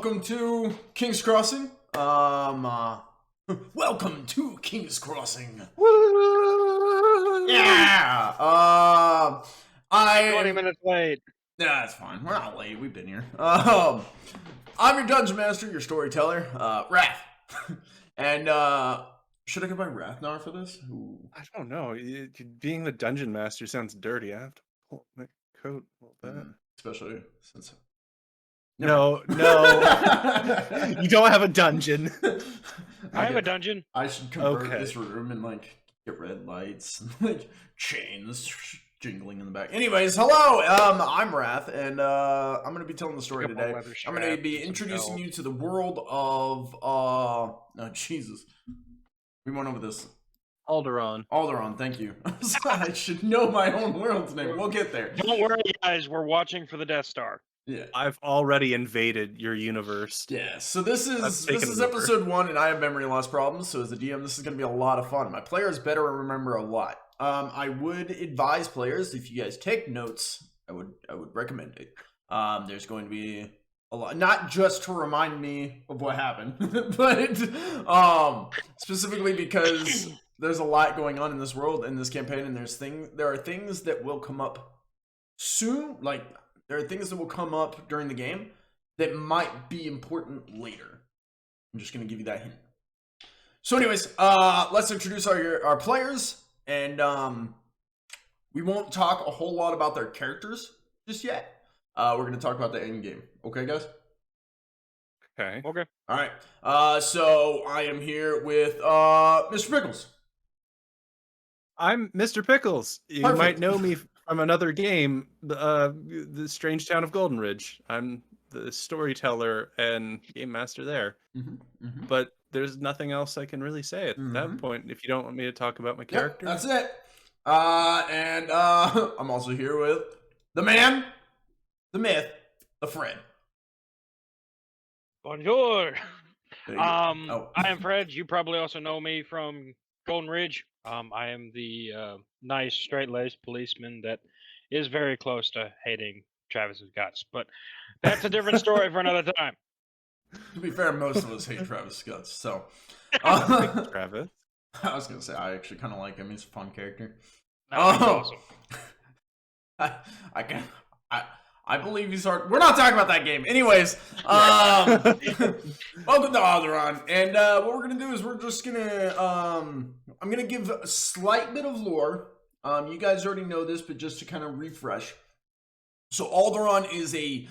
welcome to King's Crossing. Welcome to King's Crossing. Yeah. 20 minutes late. Yeah, it's fine. We're not late. We've been here. I'm your dungeon master, your storyteller, Wrath. And should I go by Rathnar for this? Ooh. I don't know. Being the dungeon master sounds dirty. I have to pull my coat a little bit. Especially since. No. You don't have a dungeon. I have a dungeon. I should convert this room and like get red lights and like chains jingling in the back. Anyways, hello. I'm Wrath, and I'm gonna be telling the story today. I'm gonna be introducing you to the world of oh Jesus. We went over this. Alderaan, thank you. I should know my own world's name. We'll get there. Don't worry, guys. We're watching for the Death Star. Yeah, I've already invaded your universe. Yeah, so this is episode 1, and I have memory loss problems. So as a DM, this is going to be a lot of fun. My players better remember a lot. I would advise players, if you guys take notes, I would recommend it. There's going to be a lot, not just to remind me of what happened, but specifically because there's a lot going on in this world, in this campaign, and there are things that will come up soon, like. There are things that will come up during the game that might be important later. I'm just going to give you that hint. So anyways, let's introduce our players. And we won't talk a whole lot about their characters just yet. We're going to talk about the end game. Okay, guys? Okay. All right. So I am here with Mr. Pickles. I'm Mr. Pickles. You Perfect. might know me from another game, the Strange Town of Golden Ridge. I'm the storyteller and game master there. But there's nothing else I can really say at that point if you don't want me to talk about my character. That's it. And I'm also here with the man, the myth, the Fred. Bonjour. Oh. I am Fred. You probably also know me from Golden Ridge. I am the nice, straight-laced policeman that is very close to hating Travis's guts, but that's a different story for another time. To be fair, most of us hate Travis guts, so. Travis. I was gonna say I actually kind of like him. He's a fun character. Awesome. I believe he's hard. We're not talking about that game. Anyways, welcome to Alderaan. And what we're going to do is we're just going to, I'm going to give a slight bit of lore. You guys already know this, but just to kind of refresh. So Alderaan is a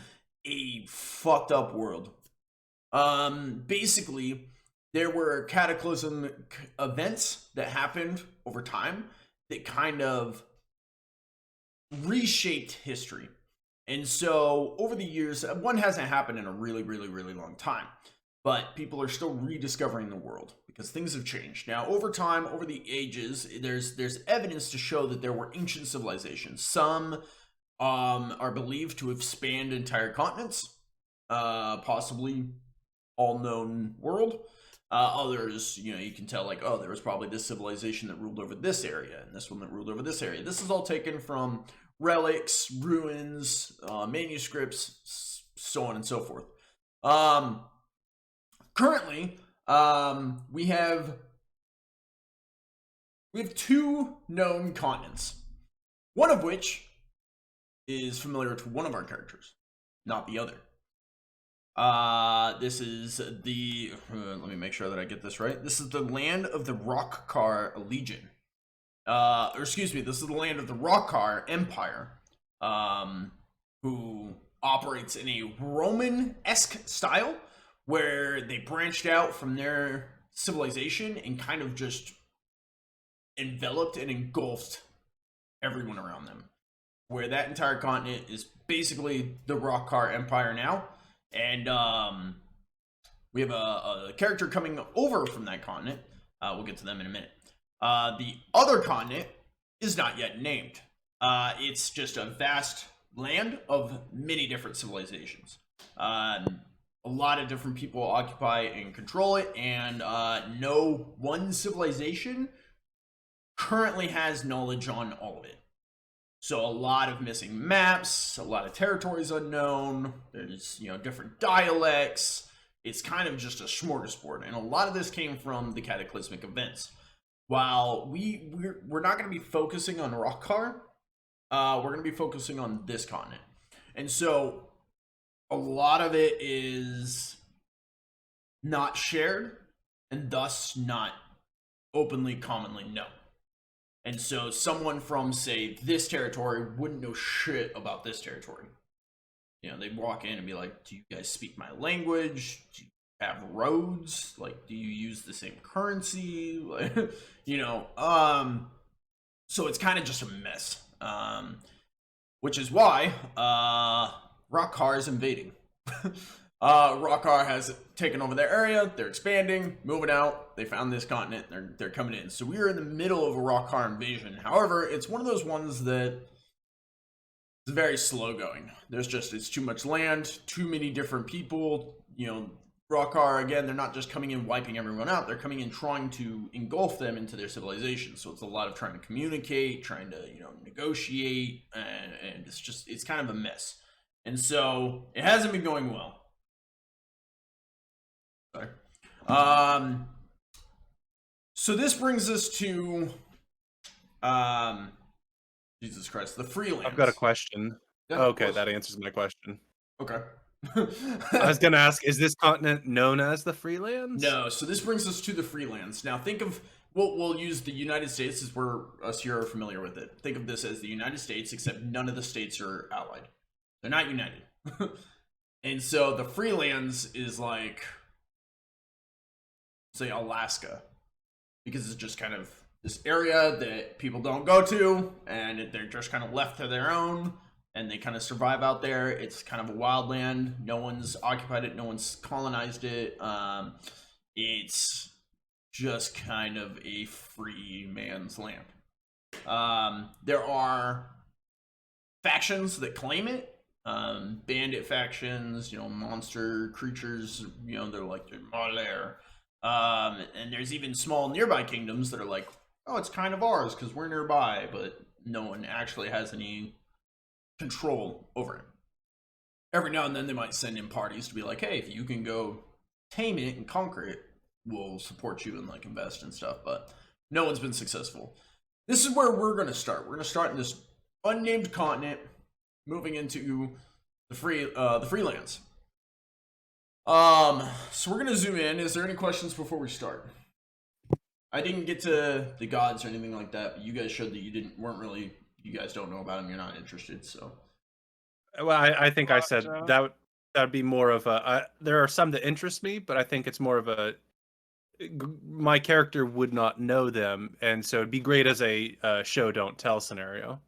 fucked up world. Basically, there were cataclysmic events that happened over time that kind of reshaped history. And so, over the years, one hasn't happened in a really, really, really long time. But people are still rediscovering the world because things have changed. Now, over time, over the ages, there's evidence to show that there were ancient civilizations. Some are believed to have spanned entire continents, possibly all known world. Others, you can tell, like, oh, there was probably this civilization that ruled over this area and this one that ruled over this area. This is all taken from relics, ruins, manuscripts, so on and so forth. Currently, we have 2 known continents, one of which is familiar to one of our characters, not the other. This is the, let me make sure that I get this right. This is the land of the Rockcar Legion. This is the land of the Rockcar Empire, who operates in a Roman-esque style, where they branched out from their civilization and kind of just enveloped and engulfed everyone around them. Where that entire continent is basically the Rockcar Empire now, and we have a character coming over from that continent. We'll get to them in a minute. The other continent is not yet named. It's just a vast land of many different civilizations. A lot of different people occupy and control it, and no one civilization currently has knowledge on all of it. So a lot of missing maps, a lot of territories unknown. There's, different dialects. It's kind of just a smorgasbord, and a lot of this came from the cataclysmic events. While we're not going to be focusing on Rockcar, we're going to be focusing on this continent, and so a lot of it is not shared, and thus not openly, commonly known. And so someone from, say, this territory wouldn't know shit about this territory. They'd walk in and be like, do you guys speak my language? Do you have roads? Like, do you use the same currency? Like, so it's kind of just a mess. Which is why Rockcar is invading. Rockcar has taken over their area. They're expanding, moving out. They found this continent. They're coming in. So we are in the middle of a Rockcar invasion. However, it's one of those ones that is very slow going. It's too much land, too many different people. Rockcar, again, they're not just coming in wiping everyone out. They're coming in trying to engulf them into their civilization. So it's a lot of trying to communicate, trying to negotiate, and it's kind of a mess. And so it hasn't been going well. Sorry. So this brings us to Jesus Christ, the Freelands. I've got a question. Okay, that answers my question. Okay. I was gonna ask, is this continent known as the Freelands? No, so this brings us to the Freelands. Now think of, we'll use the United States as us here are familiar with it. Think of this as the United States, except none of the states are allied. They're not united. And so the Freelands is like, say, Alaska, because it's just kind of this area that people don't go to, and they're just kind of left to their own, and they kind of survive out there. It's kind of a wild land. No one's occupied it. No one's colonized it. It's just kind of a free man's land. There are factions that claim it. Bandit factions, monster creatures, they're like, they're Maler. And there's even small nearby kingdoms that are like, oh, it's kind of ours because we're nearby, but no one actually has any control over it. Every now and then they might send in parties to be like, hey, if you can go tame it and conquer it, we'll support you and like invest and stuff, but no one's been successful. This is where we're going to start. We're going to start in this unnamed continent, moving into the Freelands. So we're gonna zoom in. Is there any questions before we start? I didn't get to the gods or anything like that, but you guys showed that you guys don't know about them. You're not interested. So, well, I think I said that would be more of a. There are some that interest me, but I think it's more of a. My character would not know them, and so it'd be great as a show don't tell scenario.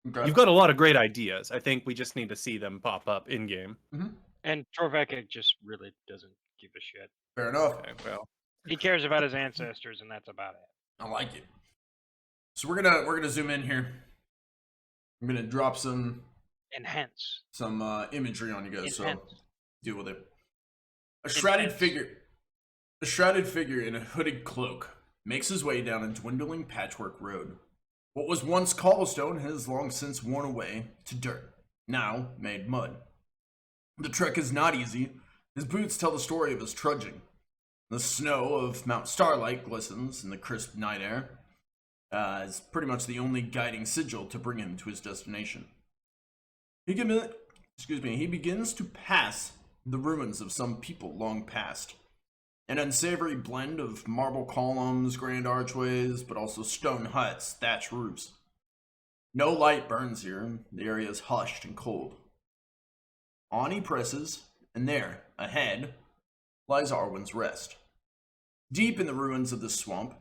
Okay. You've got a lot of great ideas. I think we just need to see them pop up in game. Mm-hmm. And Torvekek just really doesn't give a shit. Fair enough. Okay, well, he cares about his ancestors, and that's about it. I like it. So we're gonna zoom in here. I'm gonna drop some imagery on you guys. So deal with it. A shrouded figure in a hooded cloak makes his way down a dwindling patchwork road. What was once cobblestone has long since worn away to dirt, now made mud. The trek is not easy. His boots tell the story of his trudging. The snow of Mount Starlight glistens in the crisp night air. Is pretty much the only guiding sigil to bring him to his destination. He begins to pass the ruins of some people long past. An unsavory blend of marble columns, grand archways, but also stone huts, thatched roofs. No light burns here. The area is hushed and cold. On he presses, and there, ahead, lies Arwin's Rest. Deep in the ruins of the swamp,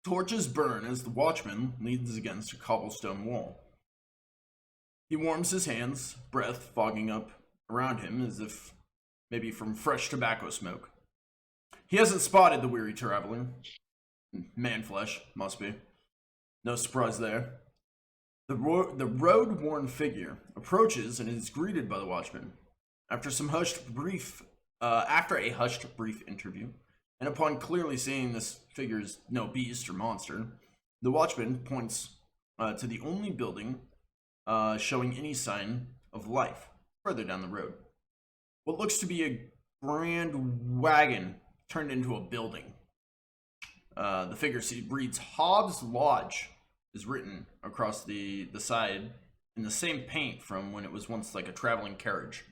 torches burn as the watchman leans against a cobblestone wall. He warms his hands, breath fogging up around him as if maybe from fresh tobacco smoke. He hasn't spotted the weary traveler. Man-flesh, must be. No surprise there. The road-worn figure approaches and is greeted by the watchman. After a hushed brief interview, and upon clearly seeing this figure's no beast or monster, the watchman points to the only building showing any sign of life further down the road. What looks to be a grand wagon turned into a building. The figure reads Hobbs Lodge is written across the side in the same paint from when it was once like a traveling carriage.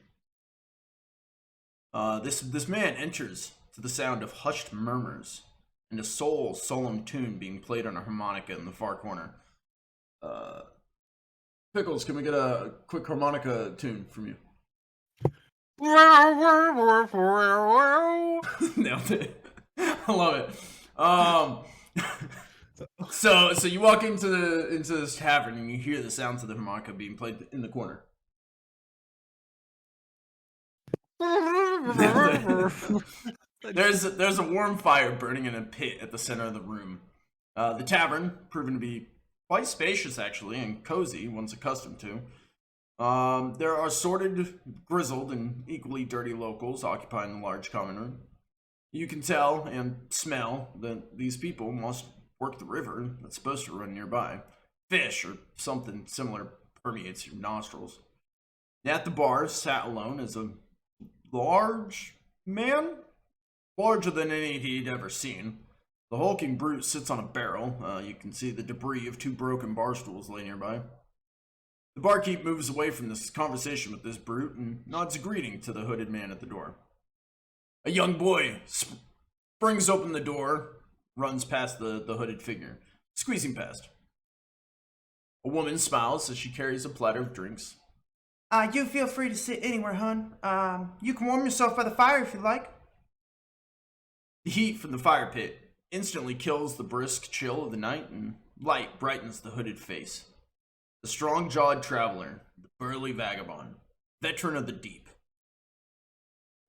This man enters to the sound of hushed murmurs and a solemn tune being played on a harmonica in the far corner. Pickles, can we get a quick harmonica tune from you? Nailed it. I love it. So you walk into this tavern and you hear the sounds of the harmonica being played in the corner. There's a warm fire burning in a pit at the center of the room. The tavern, proven to be quite spacious actually and cozy, one's accustomed to. There are assorted, grizzled, and equally dirty locals occupying the large common room. You can tell and smell that these people must work the river that's supposed to run nearby. Fish or something similar permeates your nostrils. At the bar, sat alone, is a large man, larger than any he'd ever seen. The hulking brute sits on a barrel. You can see the debris of 2 broken bar stools lay nearby. The barkeep moves away from this conversation with this brute and nods a greeting to the hooded man at the door. A young boy springs open the door, runs past the hooded figure, squeezing past. A woman smiles as she carries a platter of drinks. You feel free to sit anywhere, hon. You can warm yourself by the fire if you like. The heat from the fire pit instantly kills the brisk chill of the night, and light brightens the hooded face. The strong-jawed traveler, the burly vagabond, veteran of the deep.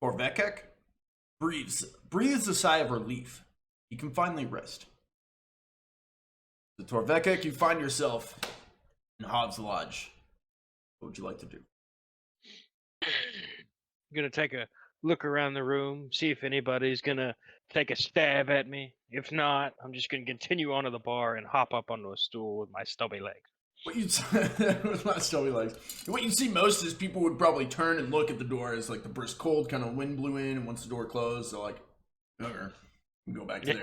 Torvekek breathes a sigh of relief. He can finally rest. So Torvekek, you find yourself in Hobbs Lodge. What would you like to do? I'm gonna take a look around the room, see if anybody's gonna take a stab at me. If not, I'm just gonna continue onto the bar and hop up onto a stool with my stubby legs. With my stubby legs. What you see most is people would probably turn and look at the door as like the brisk cold kind of wind blew in, and once the door closed, they're like, okay, and go back to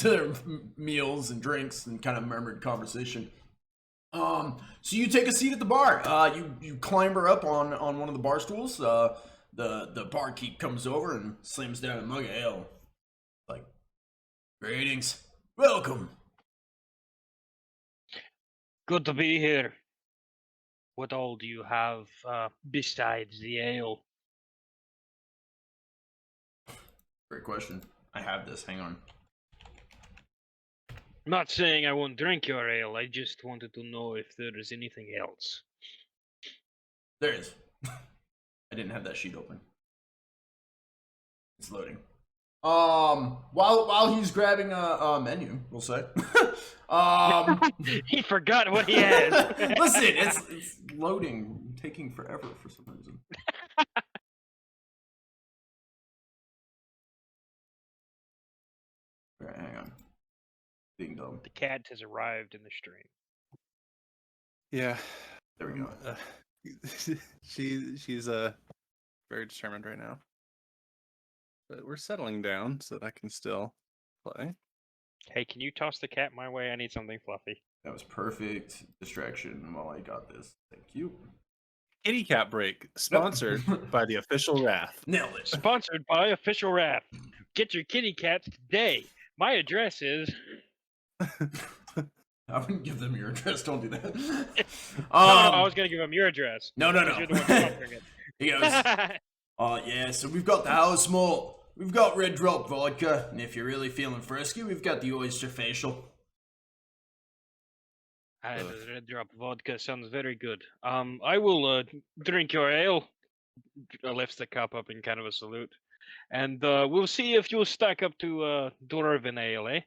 their meals and drinks and kind of murmured conversation. So you take a seat at the bar. You clamber up on one of the bar stools. The barkeep comes over and slams down a mug of ale. Like, greetings, welcome. Good to be here. What all do you have besides the ale? Great question. I have this. Hang on. I'm not saying I won't drink your ale. I just wanted to know if there is anything else. There is. I didn't have that sheet open. It's loading. While he's grabbing a menu, we'll say. He forgot what he has. Listen, it's loading, taking forever for some reason. All right, hang on. Being dumb. The cat has arrived in the stream. Yeah. There we go. She's very determined right now. But we're settling down so that I can still play. Hey, can you toss the cat my way? I need something fluffy. That was perfect distraction while I got this. Thank you. Kitty Cat Break, sponsored by the Official Wrath. Nailed it. Sponsored by Official Wrath. Get your kitty cats today. My address is... I wouldn't give them your address. Don't do that. No, I was going to give them your address. No. You're the one sponsoring it. He goes, yeah, so we've got the house malt. We've got red drop vodka. And if you're really feeling frisky, we've got the oyster facial. The red drop vodka sounds very good. I will drink your ale. Lifts the cup up in kind of a salute. And we'll see if you'll stack up to Dwarven ale, eh?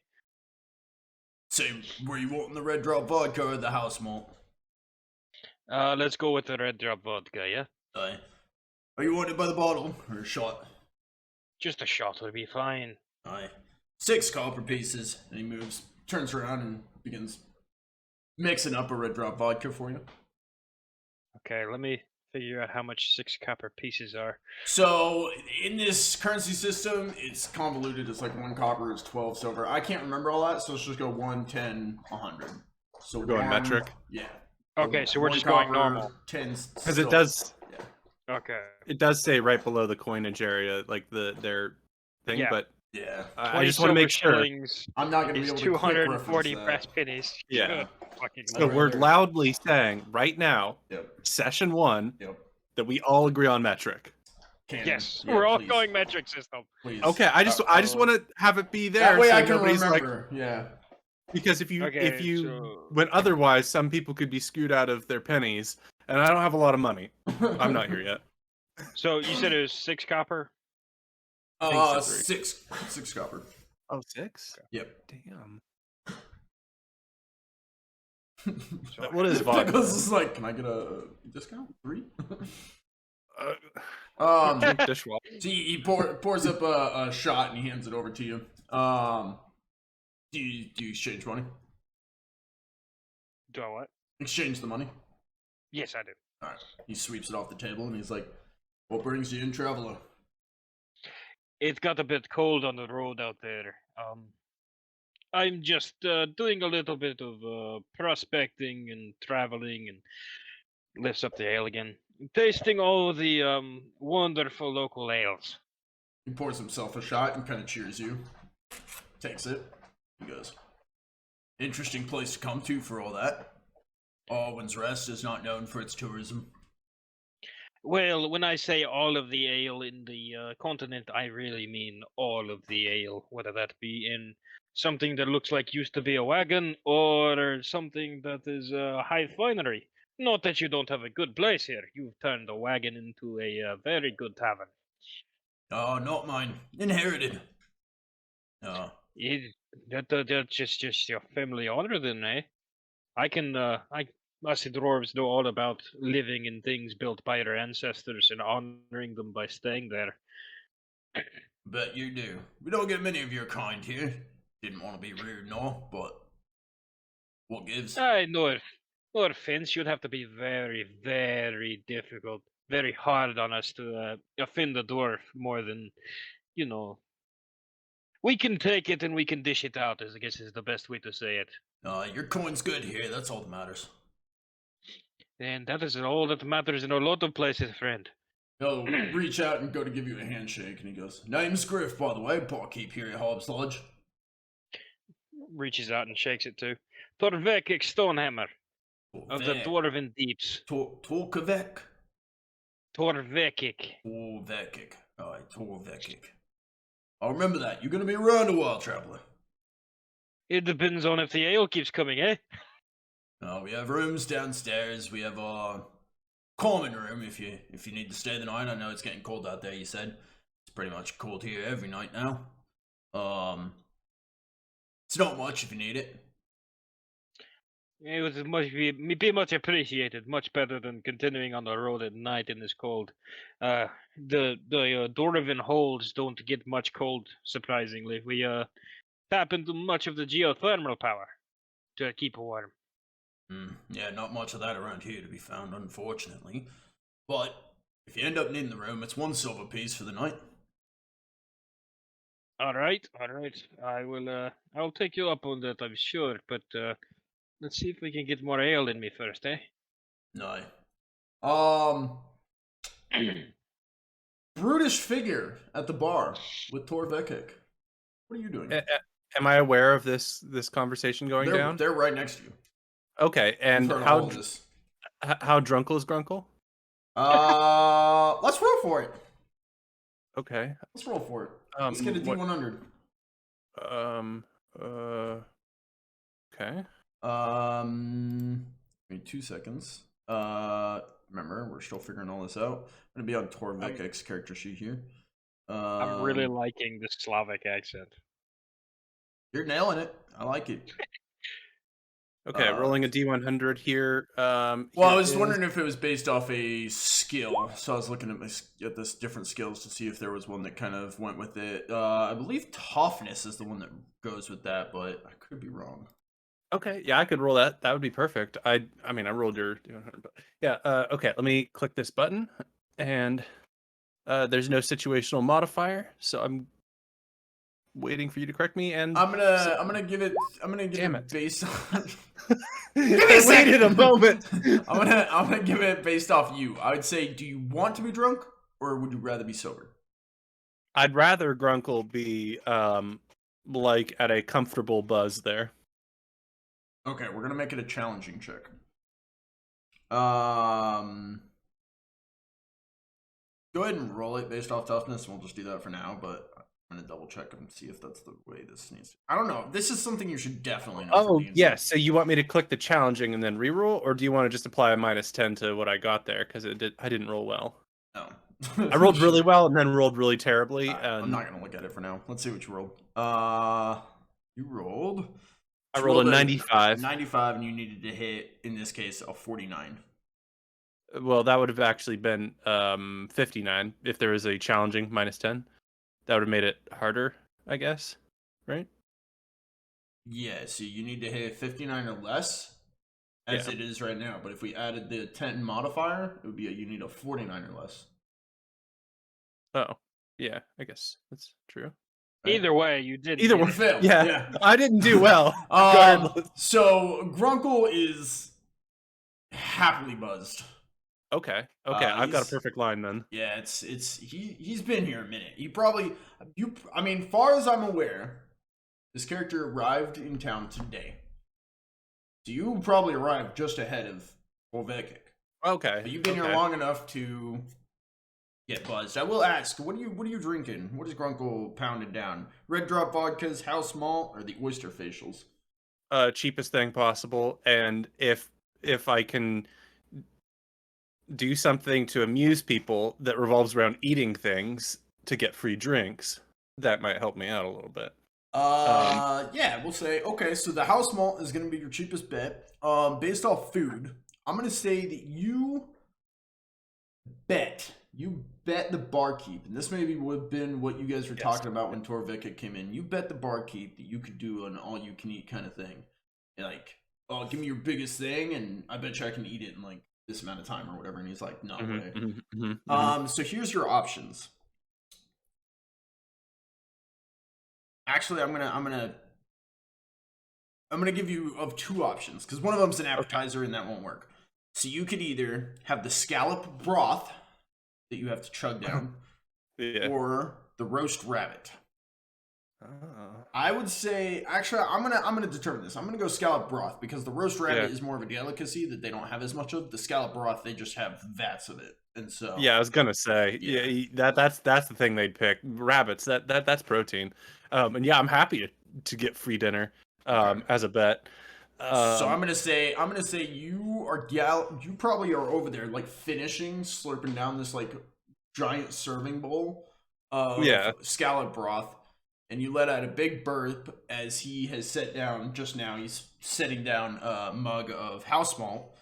So, were you wanting the red drop vodka or the house malt? Let's go with the red drop vodka, yeah? Aye. Are you wanting it by the bottle or a shot? Just a shot would be fine. Aye. 6 copper pieces. And he moves, turns around and begins mixing up a red drop vodka for you. Okay, let me figure out how much 6 copper pieces are. So in this currency system, it's convoluted. It's like 1 copper is 12 silver. I can't remember all that, so let's just go 1, 10, 100. So we're going metric. Yeah. Okay, so we're just going normal. 10 because it does. Yeah. Okay. It does say right below the coinage area, like their thing, Yeah. but Yeah. I just want to make sure. I'm not going to be Is able to quick 240 reference brass that. pennies. Yeah. Good fucking So lord. we're loudly saying right now, Yep. session 1, Yep. that we all agree on metric. Canon. Yes, Yeah, we're all please. going metric system. Please. Okay, I just want to have it be there. That way so I can nobody's remember. like, yeah. because if Okay, you so- went otherwise, some people could be screwed out of their pennies, and I don't have a lot of money. I'm not here yet. So you said it was 6 copper? so, 3. 6 copper. Oh, 6? Yep. Damn. What is vodka? Pickles is like, can I get a discount? 3? Drink dishwasher. So he pours up a shot and he hands it over to you. Do you exchange money? Do I what? Exchange the money? Yes, I do. Alright. He sweeps it off the table and he's like, what brings you in, traveler? It got a bit cold on the road out there. I'm just doing a little bit of prospecting and traveling, and lifts up the ale again. Tasting all the wonderful local ales. He pours himself a shot and kind of cheers you. Takes it. He goes, interesting place to come to for all that. Arwin's Rest is not known for its tourism. Well, when I say all of the ale in the continent, I really mean all of the ale, whether that be in something that looks like used to be a wagon, or something that is a high finery. Not that you don't have a good place here. You've turned a wagon into a very good tavern. Oh, not mine. Inherited. That's just your family honor then, eh? Us dwarves know all about living in things built by our ancestors and honoring them by staying there. Bet you do. We don't get many of your kind here. Didn't want to be rude, no, but what gives? No offense, you'd have to be very, very difficult, very hard on us to offend the dwarf more than, you know. We can take it and we can dish it out, as I guess is the best way to say it. Your coin's good here, that's all that matters. And that is all that matters in a lot of places, friend. He'll reach out and go to give you a handshake, and he goes, name's Griff, by the way, barkeep here at Hobbs Lodge. Reaches out and shakes it too. Torvekek Stonehammer of the Dwarven Deeps. Torvekek? Torvekek. Torvekek. Alright, Torvekek. I'll remember that. You're gonna be around a while, traveler. It depends on if the ale keeps coming, eh? We have rooms downstairs. We have a common room if you need to stay the night. I know it's getting cold out there, you said. It's pretty much cold here every night now. It's not much if you need it. It would be much appreciated. Much better than continuing on the road at night in this cold. The Dwarven holds don't get much cold, surprisingly. We tap into much of the geothermal power to keep warm. Yeah, not much of that around here to be found, unfortunately. But if you end up needing the room, it's 1 silver piece for the night. All right. I'll take you up on that, I'm sure. But let's see if we can get more ale in me first, eh? No. Brutish figure at the bar with Torvekek. What are you doing? Am I aware of this conversation going down? They're right next to you. Okay, and how Drunkle is Grunkle? Let's roll for it. Okay. Let's roll for it. Let's get a D100. Okay. Give me 2 seconds. Remember, we're still figuring all this out. I'm gonna be on Torvekek's character sheet here. I'm really liking the Slavic accent. You're nailing it. I like it. Okay, rolling a D100 here. Well, I was wondering if it was based off a skill, so I was looking at this different skills to see if there was one that kind of went with it. I believe toughness is the one that goes with that, but I could be wrong. Okay, yeah, I could roll that. That would be perfect. I mean, I rolled your 100, but yeah. Okay, let me click this button, and there's no situational modifier, so I'm waiting for you to correct me. And I'm gonna give it damn it. based on. Give me a waited a moment. I'm gonna give it based off you. I would say, do you want to be drunk or would you rather be sober? I'd rather Grunkle be like at a comfortable buzz there. Okay, we're gonna make it a challenging check. Go ahead and roll it based off toughness, and we'll just do that for now, but I'm gonna double check and see if that's the way this needs to. I don't know. This is something you should definitely know. Oh, yeah. So you want me to click the challenging and then reroll, or do you want to just apply a -10 to what I got there? Because I didn't roll well. No. I rolled really well and then rolled really terribly. Right, I'm not gonna look at it for now. Let's see what you rolled. You rolled. I rolled a 95. 95, and you needed to hit, in this case, a 49. Well, that would have actually been 59 if there was a challenging -10. That would have made it harder, I guess, right? Yeah, so you need to hit 59 or less, as it is right now. But if we added the 10 modifier, it would be you need a 49 or less. Oh, yeah, I guess that's true. Right? Either way, you did. Either way, failed. Yeah, I didn't do well. Regardless. So Grunkle is happily buzzed. Okay. I've got a perfect line then. Yeah, he's been here a minute. I mean, far as I'm aware, this character arrived in town today. So you probably arrived just ahead of Torvekek. Okay. But you've been here long enough to get buzzed. I will ask, what are you drinking? What is Grunkle pounded down? Red Drop vodkas, house malt, or the oyster facials? Cheapest thing possible, and if I can do something to amuse people that revolves around eating things to get free drinks, that might help me out a little bit. Yeah, we'll say, okay, so the house malt is going to be your cheapest bet. Based off food, I'm going to say that you bet the barkeep, and this maybe would have been what you guys were talking about when Torvekek came in. You bet the barkeep that you could do an all-you-can-eat kind of thing. Like, oh, give me your biggest thing, and I bet you I can eat it in, like, this amount of time or whatever. And he's like, no way. So here's your options. Actually, I'm gonna give you of two options, because one of them's an appetizer and that won't work. So you could either have the scallop broth that you have to chug down, or the roast rabbit. I would say, actually, I'm gonna determine this. I'm gonna go scallop broth, because the roast rabbit is more of a delicacy that they don't have as much of. The scallop broth, they just have vats of it, and so I was gonna say that's the thing they'd pick. Rabbits, that's protein, and yeah, I'm happy to get free dinner as a bet. So I'm gonna say you probably are over there like slurping down this like giant serving bowl of scallop broth. And you let out a big burp as he has set down just now. He's setting down a mug of house malt.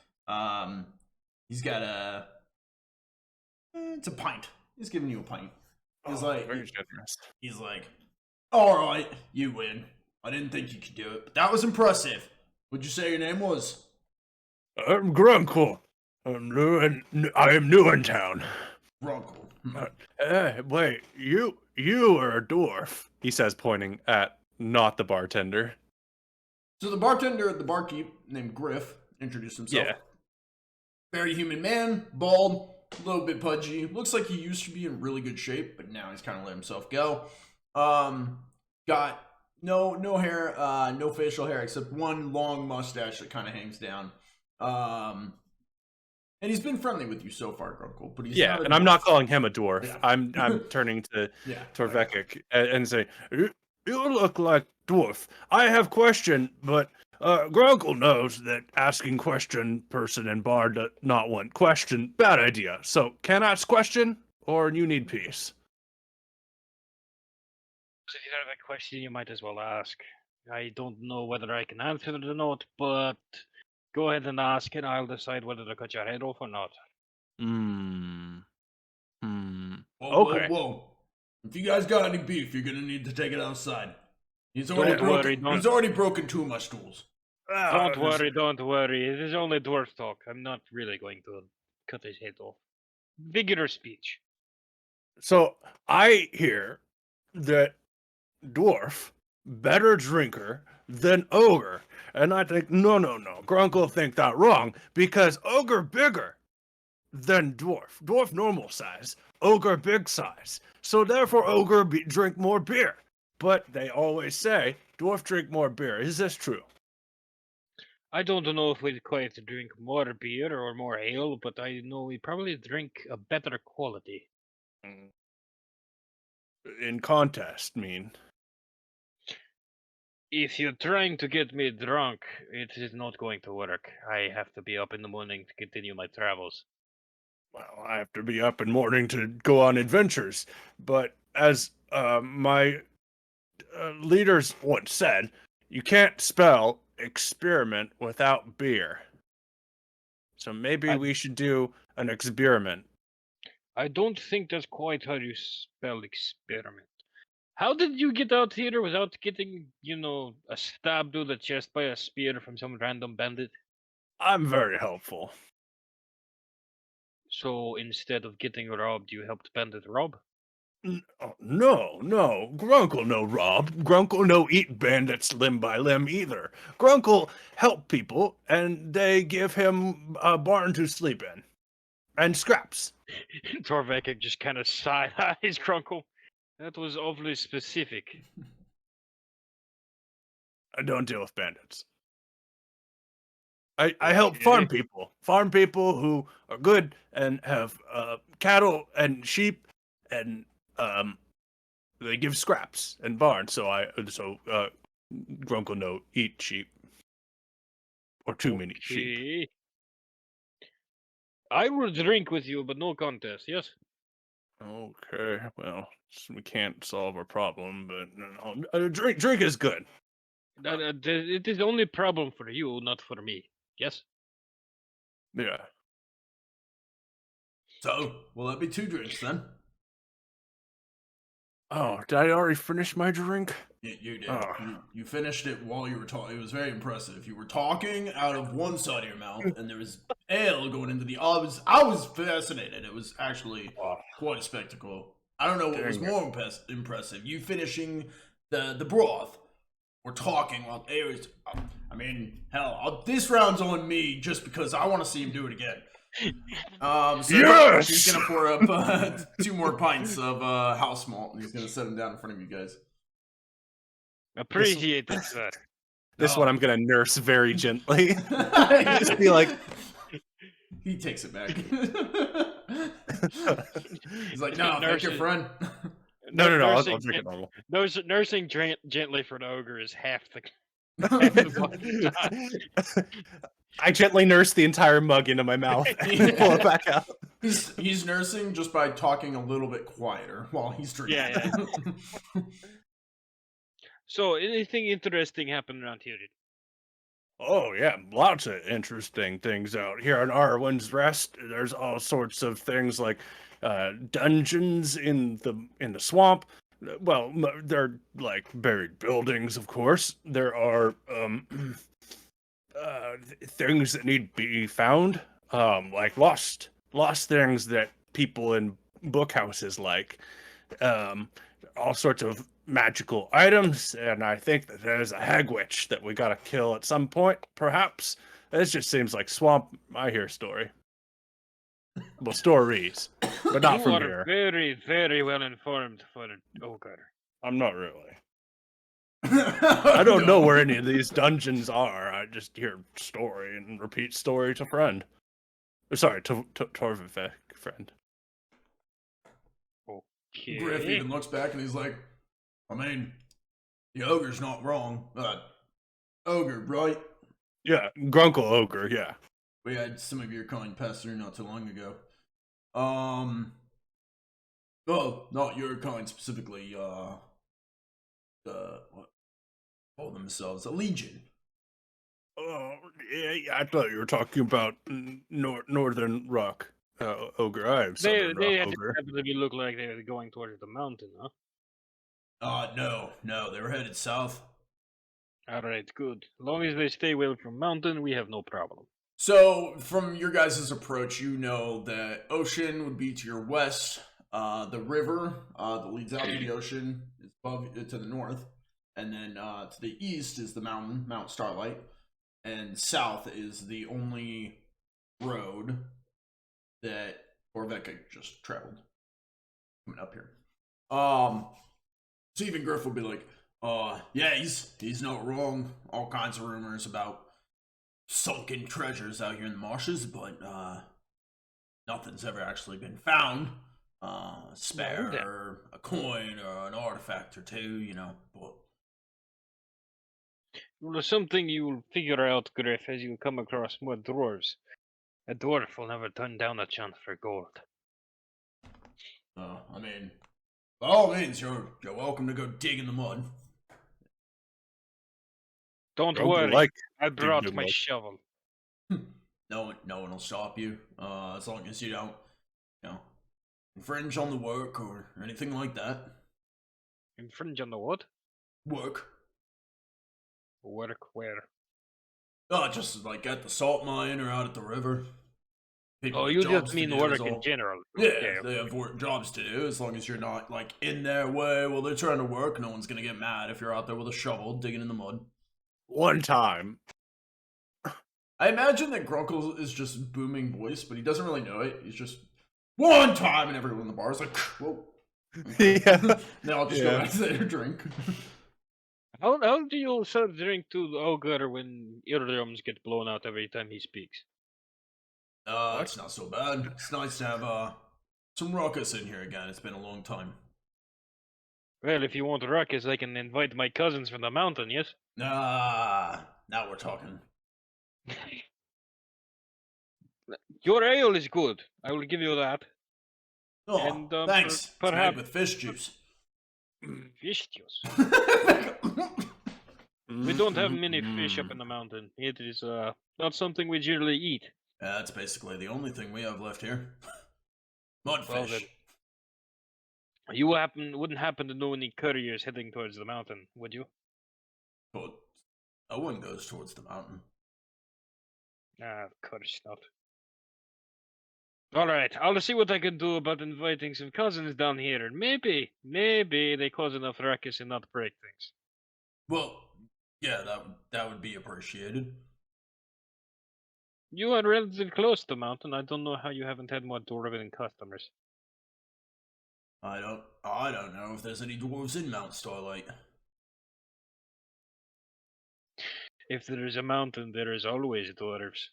He's got it's a pint. He's giving you a pint. He's very generous. He's like, all right, you win. I didn't think you could do it, but that was impressive. What'd you say your name was? I'm Grunkle. I am new in town. Grunkle. Wait, you are a dwarf, he says, pointing at not the bartender. So the barkeep named Griff introduced himself. Yeah. Very human man, bald, a little bit pudgy. Looks like he used to be in really good shape, but now he's kind of let himself go. Got no hair, no facial hair except one long mustache that kind of hangs down. And he's been friendly with you so far, Grunkle. But he's not I'm not calling him a dwarf. Yeah. I'm turning to Torvekek and say, you look like dwarf. I have question, but Grunkle knows that asking question person and bar do not want question. Bad idea. So can I ask question, or you need peace? If you have a question, you might as well ask. I don't know whether I can answer it or not, but go ahead and ask, and I'll decide whether to cut your head off or not. Okay. Whoa. If you guys got any beef, you're gonna need to take it outside. He's already broken 2 of my stools. Don't worry, don't worry. It is only dwarf talk. I'm not really going to cut his head off. Figure speech. So I hear that dwarf better drinker than ogre, and I think no. Grunkle think that wrong because ogre bigger than dwarf. Dwarf normal size, ogre big size. So therefore ogre drink more beer. But they always say dwarf drink more beer. Is this true? I don't know if we'd quite drink more beer or more ale, but I know we probably drink a better quality. In contest, mean? If you're trying to get me drunk, it is not going to work. I have to be up in the morning to continue my travels. Well, I have to be up in morning to go on adventures. But as my leaders once said, you can't spell experiment without beer. So maybe we should do an experiment. I don't think that's quite how you spell experiment. How did you get out here without getting, a stab to the chest by a spear from some random bandit? I'm very helpful. So instead of getting robbed, you helped bandit rob? No. Grunkle no rob. Grunkle no eat bandits limb by limb either. Grunkle help people, and they give him a barn to sleep in. And scraps. Torvekek just kind of side-eyes Grunkle. That was awfully specific. I don't deal with bandits. I help farm people who are good and have cattle and sheep, and they give scraps and barns. So Grunkle no eat sheep or too many sheep. I will drink with you, but no contest. Yes. Okay. Well, we can't solve our problem, but drink is good. It is only problem for you, not for me. Yes. Yeah. So, will that be 2 drinks then? Oh, did I already finish my drink? Yeah, you did. You finished it while you were talking. It was very impressive. You were talking out of one side of your mouth, and there was ale going into the other. I was fascinated. It was actually quite a spectacle. I don't know what was more impressive. You finishing the broth, or talking while air is. I mean, hell, this round's on me just because I want to see him do it again. So yes! He's gonna pour up 2 more pints of house malt, and he's gonna set them down in front of you guys. Appreciate it, sir. This one I'm gonna nurse very gently. Just be like, he takes it back. He's like, no, thank your friend. No, I'll drink it normal. Nursing gently for an ogre is half the. I gently nurse the entire mug into my mouth and pull it back out. He's nursing just by talking a little bit quieter while he's drinking. Yeah. So, anything interesting happened around here? Oh yeah, lots of interesting things out here on Arwin's Rest. There's all sorts of things like dungeons in the swamp. Well, they're like buried buildings, of course. There are things that need to be found, like lost things that people in bookhouses like, all sorts of magical items, and I think that there's a hag witch that we gotta kill at some point, perhaps. This just seems like swamp I hear story. Well, stories, but not from here. You are very, very well informed for an ogre. I'm not really. I don't know where any of these dungeons are. I just hear story and repeat story to friend. Sorry, to Torvekek friend. Okay. Griff even looks back and he's like, I mean, the ogre's not wrong. Ogre, right? Yeah, Grunkle ogre, yeah. We had some of your kind pass through not too long ago. Well, not your kind specifically, what call themselves? A legion. Oh, yeah, I thought you were talking about Northern Rock ogre. I have Southern Rock ogre. They look like they were going towards the mountain, huh? No, they were headed south. Alright, good. As long as they stay away from mountain, we have no problem. So, from your guys' approach, you know that ocean would be to your west. The river that leads out to the ocean is above to the north, and then to the east is the mountain, Mount Starlight, and south is the only road that Torvekek just traveled coming up here. So even Griff would be like, yeah, he's not wrong. All kinds of rumors about sunken treasures out here in the marshes, but nothing's ever actually been found. A spare or a coin or an artifact or two, you know. But Well, something you'll figure out, Griff, as you come across more dwarves. A dwarf will never turn down a chance for gold. I mean, by all means, you're welcome to go dig in the mud. Don't worry, I brought my shovel. No one will stop you, as long as you don't, infringe on the work or anything like that. Infringe on the what? Work. Work where? Just like at the salt mine or out at the river. People you just mean work in general. Yeah, okay. They have jobs to do, as long as you're not, like, in their way while they're trying to work. No one's gonna get mad if you're out there with a shovel digging in the mud. One time. I imagine that Grunkle is just booming voice, but he doesn't really know it. He's just, one time, and everyone in the bar is like, whoa. Yeah. They all just go back to their drink. How do you serve drink to the ogre when eardrums get blown out every time he speaks? It's not so bad. It's nice to have some ruckus in here again. It's been a long time. Well, if you want ruckus, I can invite my cousins from the mountain, yes? Now we're talking. Your ale is good. I will give you that. Oh, and, thanks. Perhaps with fish juice. Fish juice? We don't have many fish up in the mountain. It is not something we generally eat. That's basically the only thing we have left here. Mudfish. Well, you wouldn't happen to know any couriers heading towards the mountain, would you? But no one goes towards the mountain. Of course not. Alright, I'll see what I can do about inviting some cousins down here, and maybe they cause enough ruckus and not break things. Well, yeah, that would be appreciated. You are relatively close to the mountain. I don't know how you haven't had more dwarven customers. I don't know if there's any dwarves in Mount Starlight. If there is a mountain, there is always dwarves.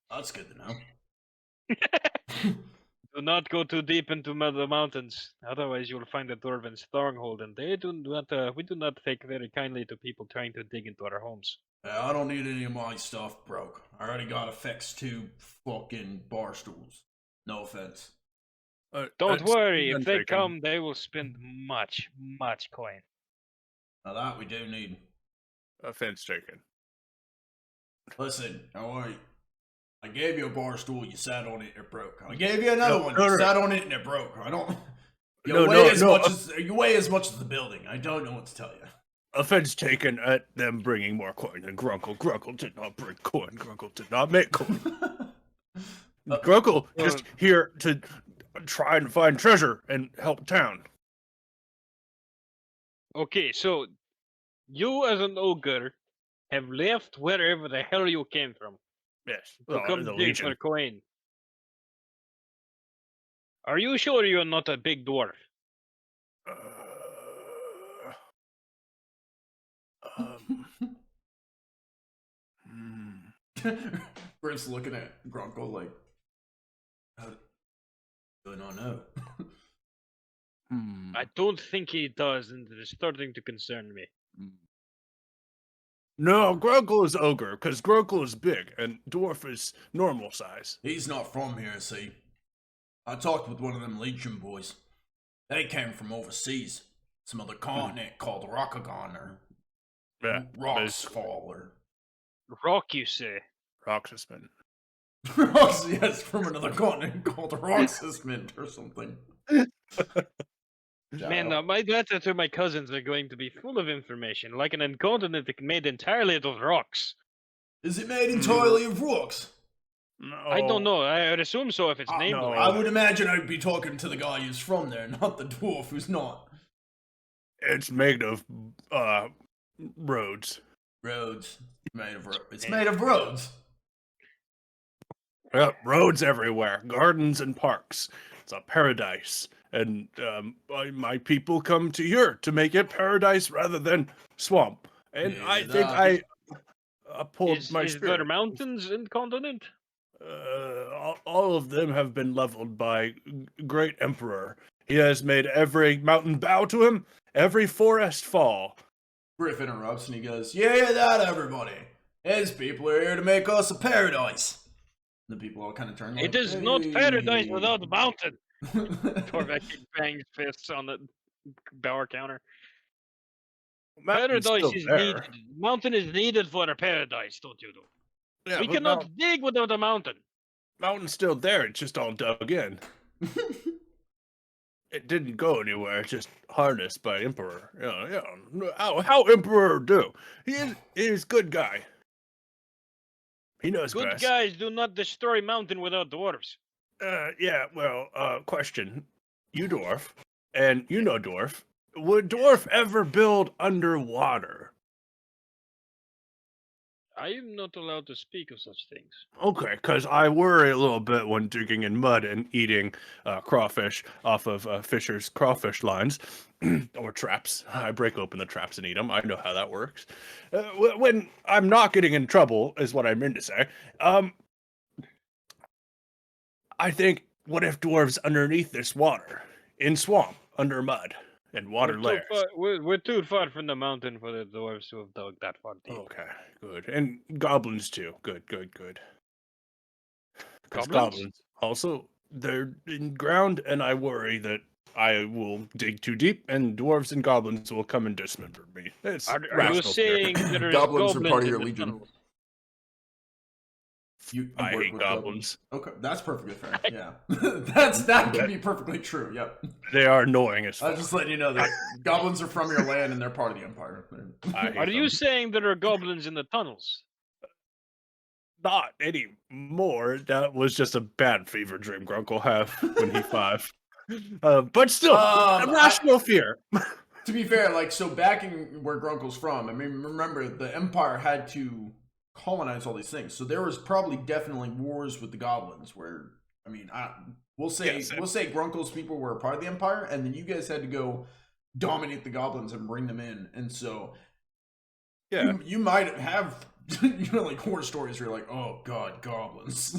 That's good to know. Do not go too deep into the mountains, otherwise you'll find a dwarven stronghold, and we do not take very kindly to people trying to dig into our homes. I don't need any of my stuff broke. I already got to fix 2 fucking bar stools. No offense. Don't worry, if they come, they will spend much coin. Now that we do need. Offense taken. Listen, alright. I gave you a bar stool, you sat on it and it broke. I gave you another one, you sat on it and it broke. I don't. You weigh as much as the building. I don't know what to tell you. Offense taken at them bringing more coin than Grunkle. Grunkle did not bring coin. Grunkle did not make coin. Grunkle just here to try and find treasure and help town. Okay, so you as an ogre have left wherever the hell you came from. Yes. To come dig for coin. Are you sure you're not a big dwarf? Britt's looking at Grunkle like, how do I not know? I don't think he does, and it is starting to concern me. No, Grunkle is ogre, because Grunkle is big, and dwarf is normal size. He's not from here, see? I talked with one of them Legion boys. They came from overseas. Some other continent called Rockagon, or Roxfall, or... Rock, you say? Roxasmint. Yes, from another continent called Roxasmint, or something. Man, my letter to my cousins are going to be full of information, like an continent made entirely out of rocks. Is it made entirely of rocks? No. I don't know. I would assume so if it's named. No. I would imagine I'd be talking to the guy who's from there, not the dwarf who's not. It's made of roads. Roads. It's made of roads. Yep, roads everywhere, gardens and parks. It's a paradise. And my people come to here to make it paradise rather than swamp. And Yeah, I think I pulled my Is spirit. there mountains in the continent? All of them have been leveled by great emperor. He has made every mountain bow to him, every forest fall. Griff interrupts and he goes, "You hear that, everybody? His people are here to make us a paradise." The people all kind of turn like, It is not paradise without a mountain. Torvekek bangs fists on the bower counter. Mountain's Paradise still is there. needed. Mountain is needed for a paradise, don't you know? Yeah, We but cannot dig without a mountain. mountain's still there. It's just all dug in. It didn't go anywhere. It's just harnessed by Emperor. How Emperor do? He's good guy. He knows Good best. guys do not destroy mountain without dwarves. Question. You dwarf, and you know dwarf. Would dwarf ever build underwater? I am not allowed to speak of such things. Okay, because I worry a little bit when digging in mud and eating crawfish off of fishers' crawfish lines or traps. I break open the traps and eat them. I know how that works. When I'm not getting in trouble, is what I meant to say. I think, what if dwarves underneath this water, in swamp, under mud, and water layers? We're too far from the mountain for the dwarves to have dug that far deep. Okay, good. And goblins too. Good. Goblins? Also, they're in ground, and I worry that I will dig too deep, and dwarves and goblins will come and dismember me. Are you saying there is Goblins are part of in your the legion. tunnels? I work hate with goblins. Okay, that's perfectly fair. Yeah, that can be perfectly true. Yep. They are annoying as fuck. I'm just letting you know that goblins are from your land and they're part of the empire. Are you saying there are goblins in the tunnels? Not anymore. That was just a bad fever dream Grunkle had when he 5. But still, a rational fear. To be fair, so back in where Grunkle's from, I mean, remember the empire had to colonize all these things, so there was probably definitely wars with the goblins. Where I mean, we'll say Grunkle's people were a part of the empire, and then you guys had to go dominate the goblins and bring them in, and so you might have horror stories where you're like, oh god, goblins.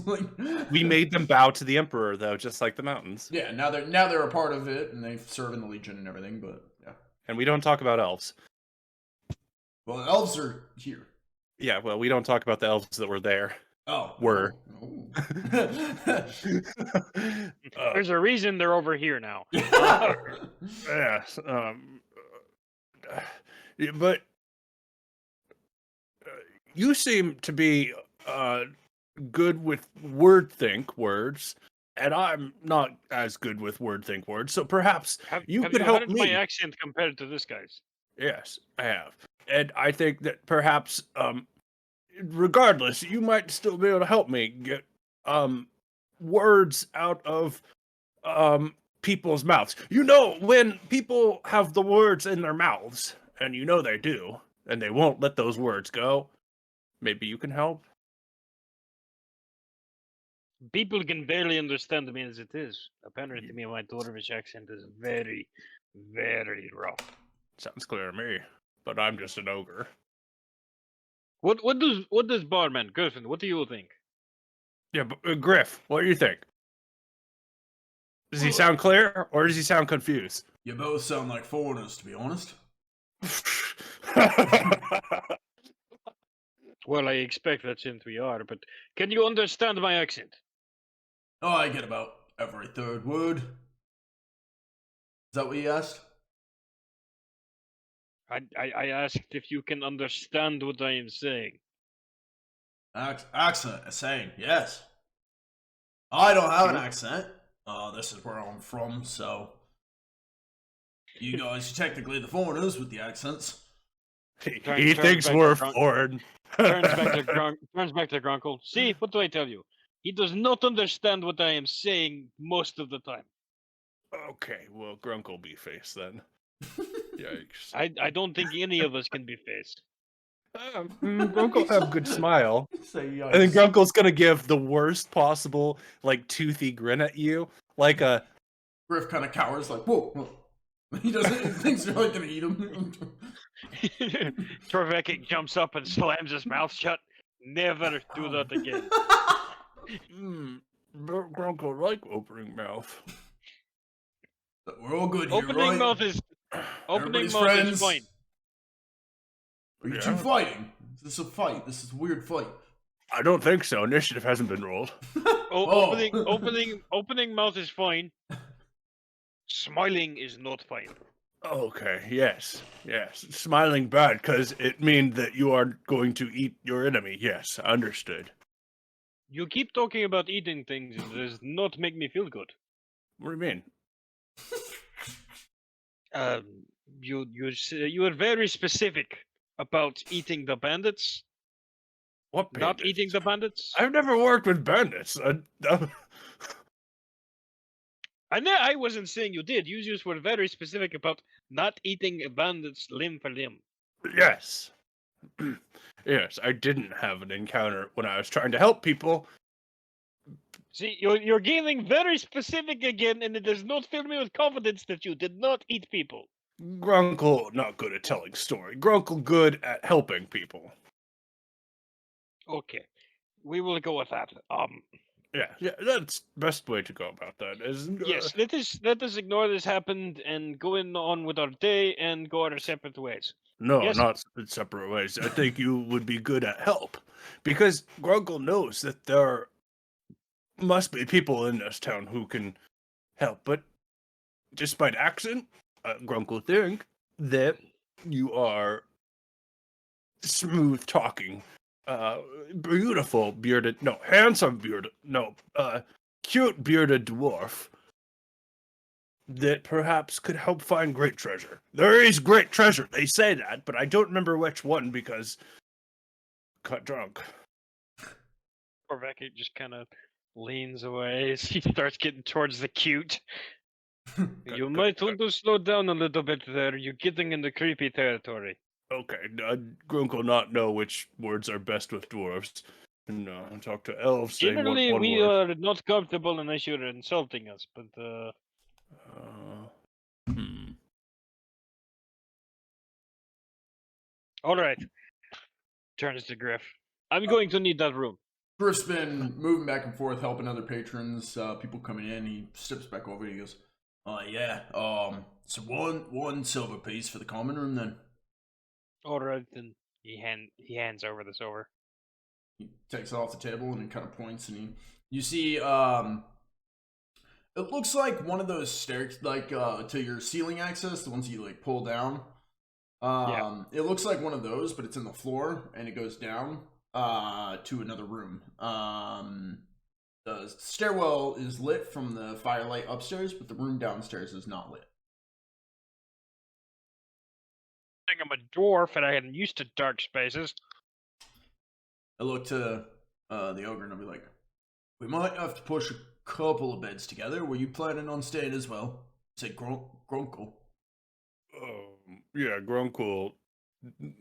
We made them bow to the emperor though, just like the mountains. Yeah, now they're a part of it and they serve in the legion and everything, but yeah. And we don't talk about elves. Well, elves are here. Yeah, well, we don't talk about the elves that were there. There's a reason they're over here now. Yes. But you seem to be good with words, and I'm not as good with words. So perhaps you could help heard me. My accent compared to this guy's. Yes, I have, and I think that perhaps, regardless, you might still be able to help me get words out of people's mouths. You know, when people have the words in their mouths, and you know they do, and they won't let those words go. Maybe you can help? People can barely understand me as it is. Apparently, my Dwarvish accent is very, very rough. Sounds clear to me, but I'm just an ogre. What does barman Griffin? What do you think? Yeah, but, Griff, what do you think? Does he sound clear, or does he sound confused? You both sound like foreigners, to be honest. Well, I expect that since we are, but can you understand my accent? Oh, I get about every third word. Is that what you asked? I asked if you can understand what I am saying. Accent, saying, yes. I don't have an accent. This is where I'm from, so. You guys are technically the foreigners with the accents. He thinks we're foreign. Turns back to Grunkle. See, what do I tell you? He does not understand what I am saying most of the time. Okay, well, Grunkle be face then. Yikes. I don't think any of us can be face. Grunkle have good smile. Say I think Grunkle's gonna give the worst possible, like, toothy grin at you. Like a... Griff kind of cowers, like, whoa. He doesn't. He thinks you're like gonna eat him. Torvekek jumps up and slams his mouth shut. Never do that again. Grunkle like opening mouth. We're all good here, Opening right? mouth is Everybody's mouth friends. is fine. Are you two fighting? Is this a fight? This is a weird fight. I don't think so. Initiative hasn't been rolled. Opening mouth is fine. Smiling is not fine. Okay, yes. Smiling bad, because it means that you are going to eat your enemy. Yes, understood. You keep talking about eating things, and it does not make me feel good. What do you mean? You were very specific about eating the bandits. What bandits? Not eating the bandits? I've never worked with bandits. I wasn't saying you did. You just were very specific about not eating bandits limb for limb. Yes. Yes, I didn't have an encounter when I was trying to help people. See, you're getting very specific again, and it does not fill me with confidence that you did not eat people. Grunkle, not good at telling story. Grunkle, good at helping people. Okay, we will go with that. Yeah, that's best way to go about that. Yes, let us ignore this happened and go on with our day and go our separate ways. No, yes? Not in separate ways. I think you would be good at help. Because Grunkle knows that there must be people in this town who can help. But despite accent, Grunkle think that you are smooth talking, beautiful bearded, no, handsome bearded, no, cute bearded dwarf that perhaps could help find great treasure. There is great treasure, they say that, but I don't remember which one because got drunk. Torvekek just kind of leans away as he starts getting towards the cute. You might want to slow down a little bit there. You're getting into creepy territory. Okay, Grunkle not know which words are best with dwarves. No, talk to elves. Generally, one we word. are not comfortable unless you're insulting us, but Alright. Turns to Griff. I'm going to need that room. Griff's been moving back and forth, helping other patrons, people coming in. He steps back over and he goes, yeah, so one silver piece for the common room then. Alright, then he hands over the silver. He takes it off the table and he kind of points and you see, it looks like one of those stairs, like, to your ceiling access, the ones you, like, pull down. Yeah. It looks like one of those, but it's in the floor and it goes down, to another room. The stairwell is lit from the firelight upstairs, but the room downstairs is not lit. I'm a dwarf and I am used to dark spaces. I look to the ogre and I'll be like, we might have to push a couple of beds together. Were you planning on staying as well? Say Grunkle. Yeah, Grunkle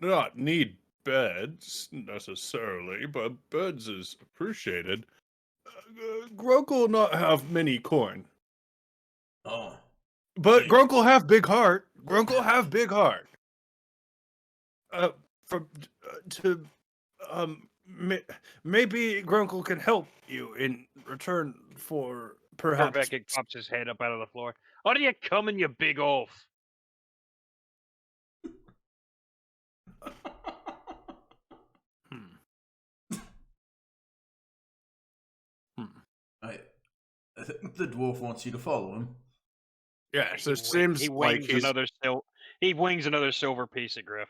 not need beds necessarily, but beds is appreciated. Grunkle not have many coin. Oh. But Grunkle have big heart. Grunkle have big heart. Maybe Grunkle can help you in return for perhaps. Torvekek pops his head up out of the floor. Are you coming, you big oaf? I think the dwarf wants you to follow him. Yeah, so it seems he like wings he wings another silver piece at Griff.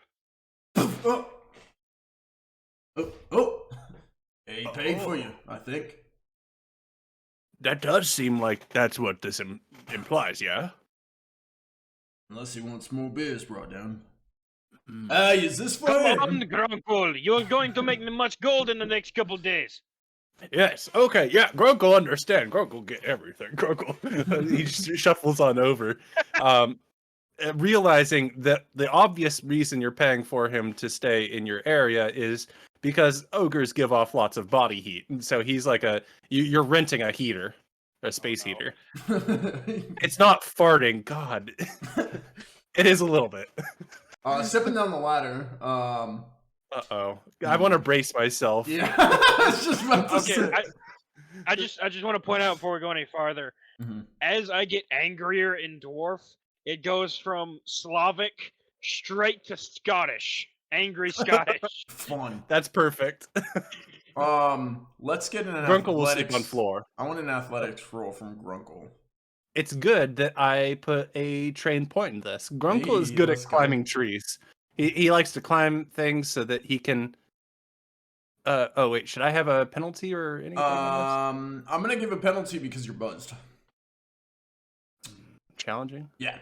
He paid for you, I think. That does seem like that's what this implies, yeah? Unless he wants more beers brought down. Hey, is this Come fun? on, Grunkle. You're going to make me much gold in the next couple days. Yes. Okay. Yeah. Grunkle understand. Grunkle get everything. Grunkle. He just shuffles on over, realizing that the obvious reason you're paying for him to stay in your area is because ogres give off lots of body heat, and so he's like you're renting a heater, a space heater. It's not farting. God, it is a little bit. Stepping down the ladder. Uh-oh. I want to brace myself. Yeah, I was just about to say. I just want to point out before we go any farther, as I get angrier in Dwarf, it goes from Slavic straight to Scottish. Angry Scottish. Fun. That's perfect. Let's get an Grunkle will sleep on floor. I want an athletics roll from Grunkle. It's good that I put a trained point in this. Grunkle is good at climbing trees. He likes to climb things so that he can. Oh wait, should I have a penalty or anything? I'm gonna give a penalty because you're buzzed. Challenging. Yeah.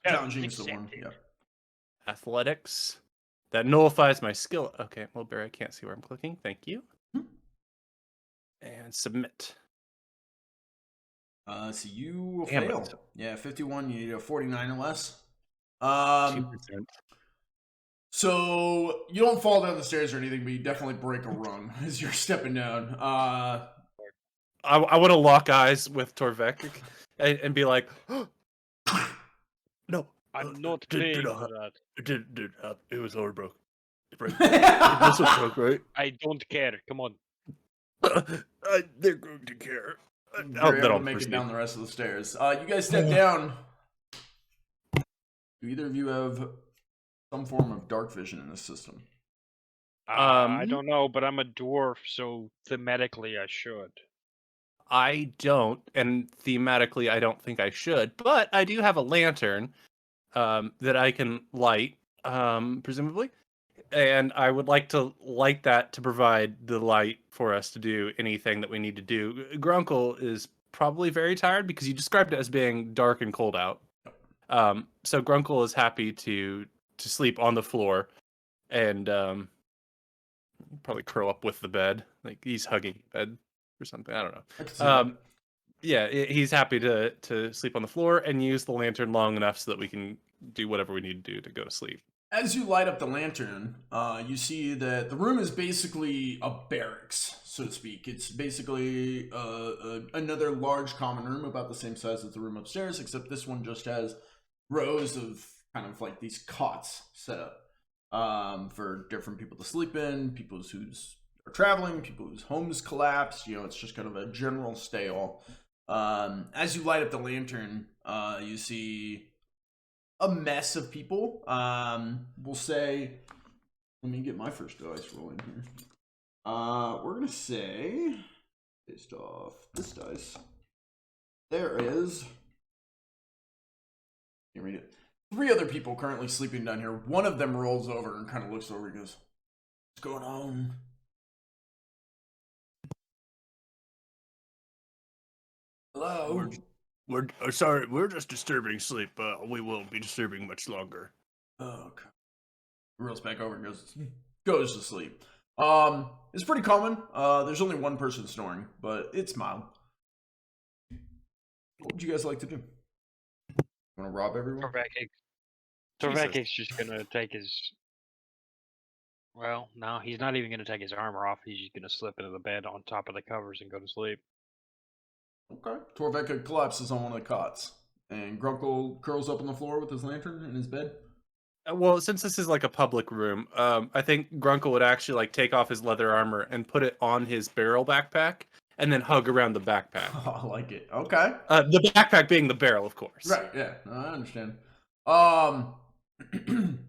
Challenging is the one. Yeah. Athletics. That nullifies my skill. Okay, well, Barry, I can't see where I'm clicking. Thank you. And submit. So you fail. Yeah, 51. You need a 49 or less. 2%. So you don't fall down the stairs or anything, but you definitely break a rung as you're stepping down. I want to lock eyes with Torvekek and be like, no, I'm not paying for that. It did happen. It was horrible. This was broke, right? I don't care. Come on. They're going to care. You're able to make it down the rest of the stairs. You guys step down. Do either of you have some form of dark vision in this system? I don't know, but I'm a dwarf, so thematically I should. I don't, and thematically I don't think I should, but I do have a lantern that I can light, presumably, and I would like to light that to provide the light for us to do anything that we need to do. Grunkle is probably very tired because you described it as being dark and cold out. So Grunkle is happy to sleep on the floor and probably curl up with the bed, like he's hugging bed or something. I don't know. Yeah, he's happy to sleep on the floor and use the lantern long enough so that we can do whatever we need to do to go to sleep. As you light up the lantern, you see that the room is basically a barracks, so to speak. It's basically another large common room about the same size as the room upstairs, except this one just has rows of kind of like these cots set up for different people to sleep in, people who are traveling, people whose homes collapsed. You know, it's just kind of a general stay all. As you light up the lantern, you see a mess of people. We'll say, let me get my first dice rolling here. We're gonna say, based off this dice, there is, can you read it? 3 other people currently sleeping down here. One of them rolls over and kind of looks over and goes, "What's going on?" Hello? We're sorry, we're just disturbing sleep. We won't be disturbing much longer. Oh, okay. Rolls back over and goes to sleep. It's pretty common. There's only one person snoring, but it's mild. What would you guys like to do? Want to rob everyone? Torvekek's just gonna take his. Well, no, he's not even gonna take his armor off. He's just gonna slip into the bed on top of the covers and go to sleep. Okay. Torvekek collapses on one of the cots, and Grunkle curls up on the floor with his lantern in his bed. Well, since this is like a public room, I think Grunkle would actually like take off his leather armor and put it on his barrel backpack, and then hug around the backpack. Oh, I like it. Okay. The backpack being the barrel, of course. Right. Yeah. No, I understand.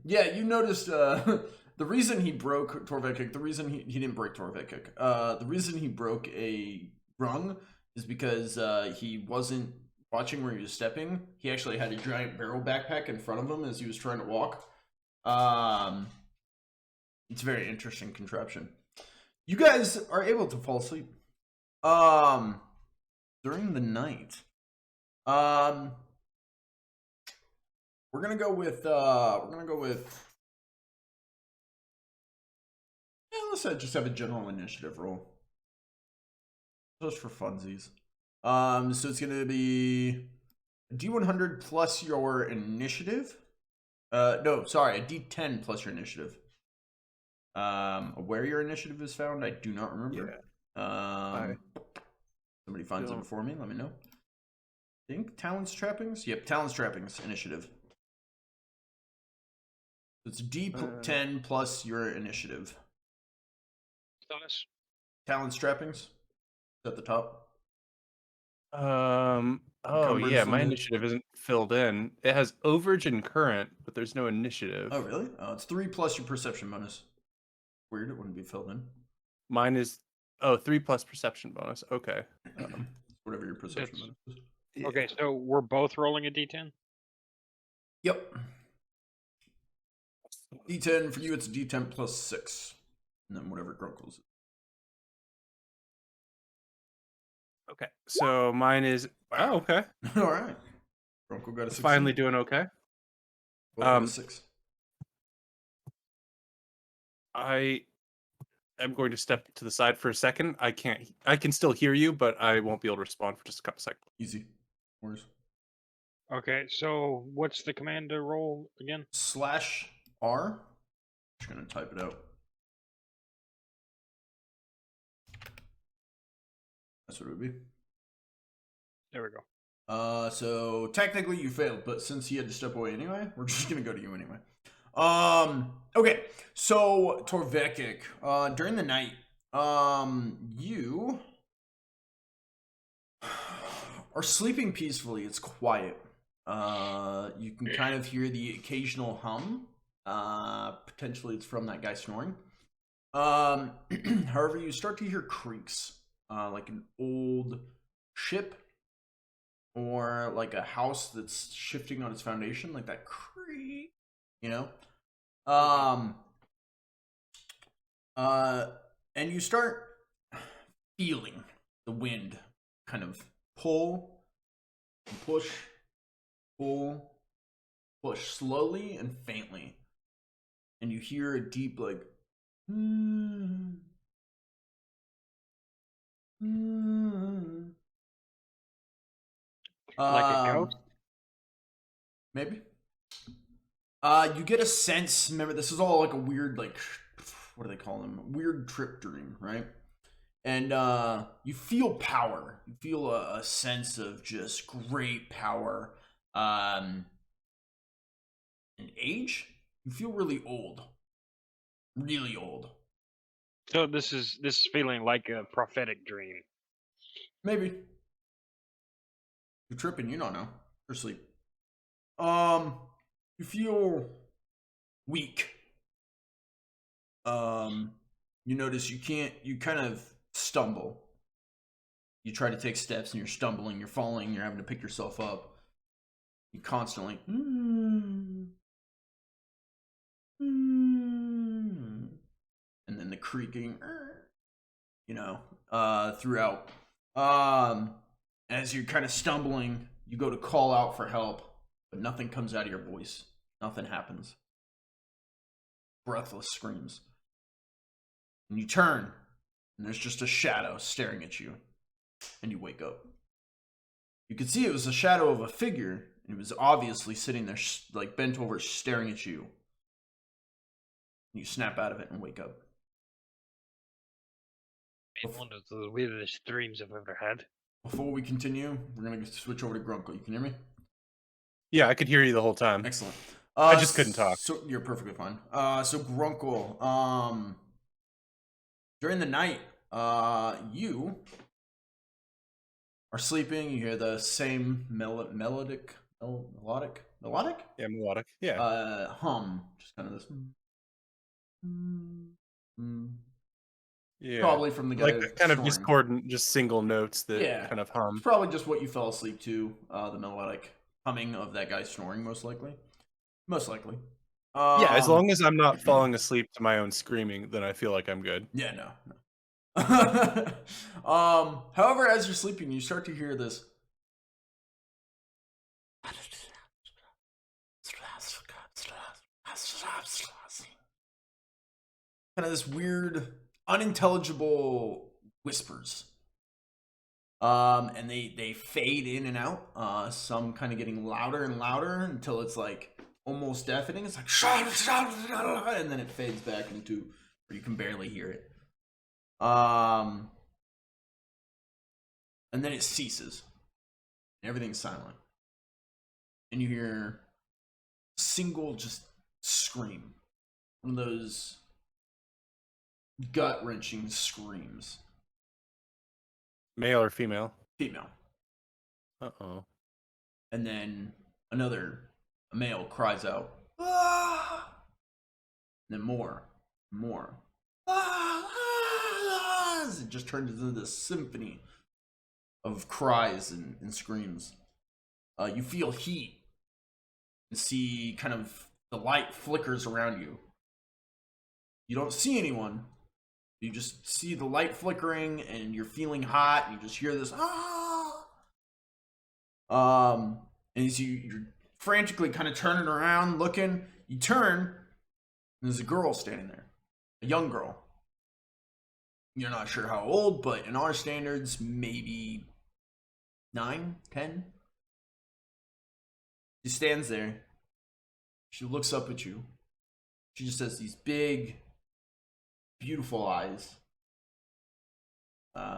Yeah, you noticed the reason he broke Torvekek. The reason he didn't break Torvekek. The reason he broke a rung is because he wasn't watching where he was stepping. He actually had a giant barrel backpack in front of him as he was trying to walk. It's a very interesting contraption. You guys are able to fall asleep during the night. We're gonna go with let's just have a general initiative roll. Just for funsies. So it's gonna be a D100 plus your initiative. No, sorry, a D10 plus your initiative. Where your initiative is found, I do not remember. Yeah. Somebody finds it for me. Let me know. I think talents trappings. Yep, talents trappings initiative. It's D10 plus your initiative. Talents trappings. At the top. Oh yeah, my initiative isn't filled in. It has overage and current, but there's no initiative. Oh really? Oh, it's 3 plus your perception bonus. Weird, it wouldn't be filled in. Mine is 3 plus perception bonus. Okay. Whatever your perception bonus is. Yeah. Okay, so we're both rolling a D10? Yep. D10 for you, it's a D10 plus 6. And then whatever Grunkle's is. Okay, so mine is okay. All right. Grunkle got a 6. Finally doing okay. A 6. I am going to step to the side for a second. I can still hear you, but I won't be able to respond for just a couple seconds. Easy. Where's? Okay, so what's the command to roll again? /R. Just gonna type it out. That's what it would be. There we go. So technically you failed, but since you had to step away anyway, we're just gonna go to you anyway. Okay. So Torvekek, during the night, you are sleeping peacefully. It's quiet. You can kind of hear the occasional hum. Potentially it's from that guy snoring. However, you start to hear creaks. Like an old ship or like a house that's shifting on its foundation, like that creak, you know? And you start feeling the wind kind of pull, push, pull, push slowly and faintly. And you hear a deep like, like a ghost? Maybe. You get a sense, remember this is all like a weird, like, what do they call them? Weird trip dream, right? And you feel power. You feel a sense of just great power. And age? You feel really old. Really old. So this is feeling like a prophetic dream. Maybe. You're tripping, you don't know. You're asleep. You feel weak. You notice you kind of stumble. You try to take steps and you're stumbling, you're falling, you're having to pick yourself up. You constantly and then the creaking, you know, throughout. As you're kind of stumbling, you go to call out for help, but nothing comes out of your voice. Nothing happens. Breathless screams. And you turn, and there's just a shadow staring at you. And you wake up. You could see it was a shadow of a figure, and it was obviously sitting there, like bent over, staring at you. And you snap out of it and wake up. One of the weirdest dreams I've ever had. Before we continue, we're going to switch over to Grunkle. You can hear me? Yeah, I could hear you the whole time. Excellent. I just couldn't talk. So you're perfectly fine. So Grunkle, during the night, you are sleeping. You hear the same melodic? Yeah, melodic. Yeah. Hum, just kind of this. Yeah. Probably from the guy. Like kind of discordant, just single notes that kind of hum. It's probably just what you fell asleep to. The melodic humming of that guy snoring, most likely. Most likely. Yeah, as long as I'm not falling asleep to my own screaming, then I feel like I'm good. Yeah, no. However, as you're sleeping, you start to hear this. kind of this weird, unintelligible whispers. And they fade in and out. Some kind of getting louder and louder until it's like almost deafening. It's like and then it fades back into where you can barely hear it. And then it ceases. Everything's silent. And you hear a single just scream. One of those gut-wrenching screams. Male or female? Female. Uh-oh. And then a male cries out. Ah! And then more. Ah! It just turns into this symphony of cries and screams. You feel heat and see kind of the light flickers around you. You don't see anyone. You just see the light flickering and you're feeling hot and you just hear this and as you're frantically kind of turning around looking, you turn and there's a girl standing there. A young girl. You're not sure how old, but in our standards, maybe 9, 10. She stands there. She looks up at you. She just has these big, beautiful eyes.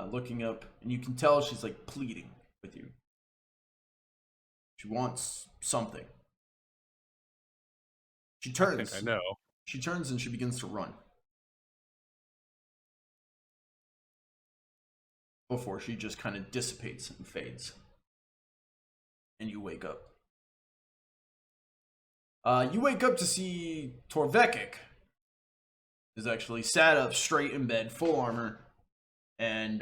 Looking up, and you can tell she's like pleading with you. She wants something. She turns. I think I know. She turns and she begins to run. Before she just kind of dissipates and fades. And you wake up. You wake up to see Torvekek is actually sat up straight in bed, full armor, and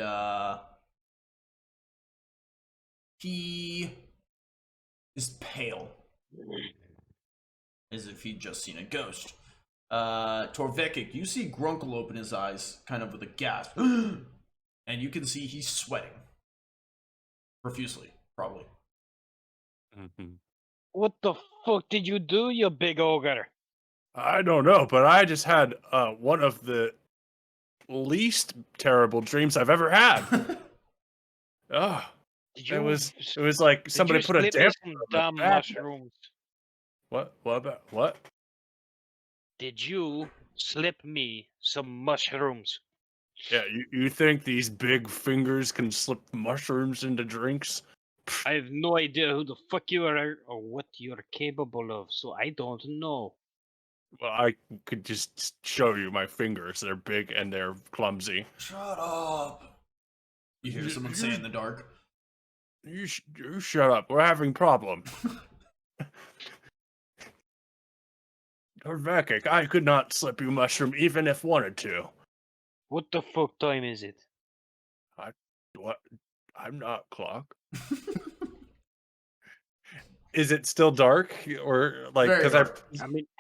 he is pale, as if he'd just seen a ghost. Torvekek, you see Grunkle open his eyes, kind of with a gasp, and you can see he's sweating profusely, probably. Mm-hmm. What the fuck did you do, you big ogre? I don't know, but I just had one of the least terrible dreams I've ever had. Oh, it was like somebody put a damper on damn the back. mushrooms. What about what? Did you slip me some mushrooms? Yeah, you think these big fingers can slip mushrooms into drinks? I have no idea who the fuck you are or what you're capable of, so I don't know. Well, I could just show you my fingers. They're big and they're clumsy. Shut up. You hear someone say in the dark. You shut up. We're having problems. Torvekek, I could not slip you mushroom even if wanted to. What the fuck time is it? What? I'm not clock. Is it still dark or like because I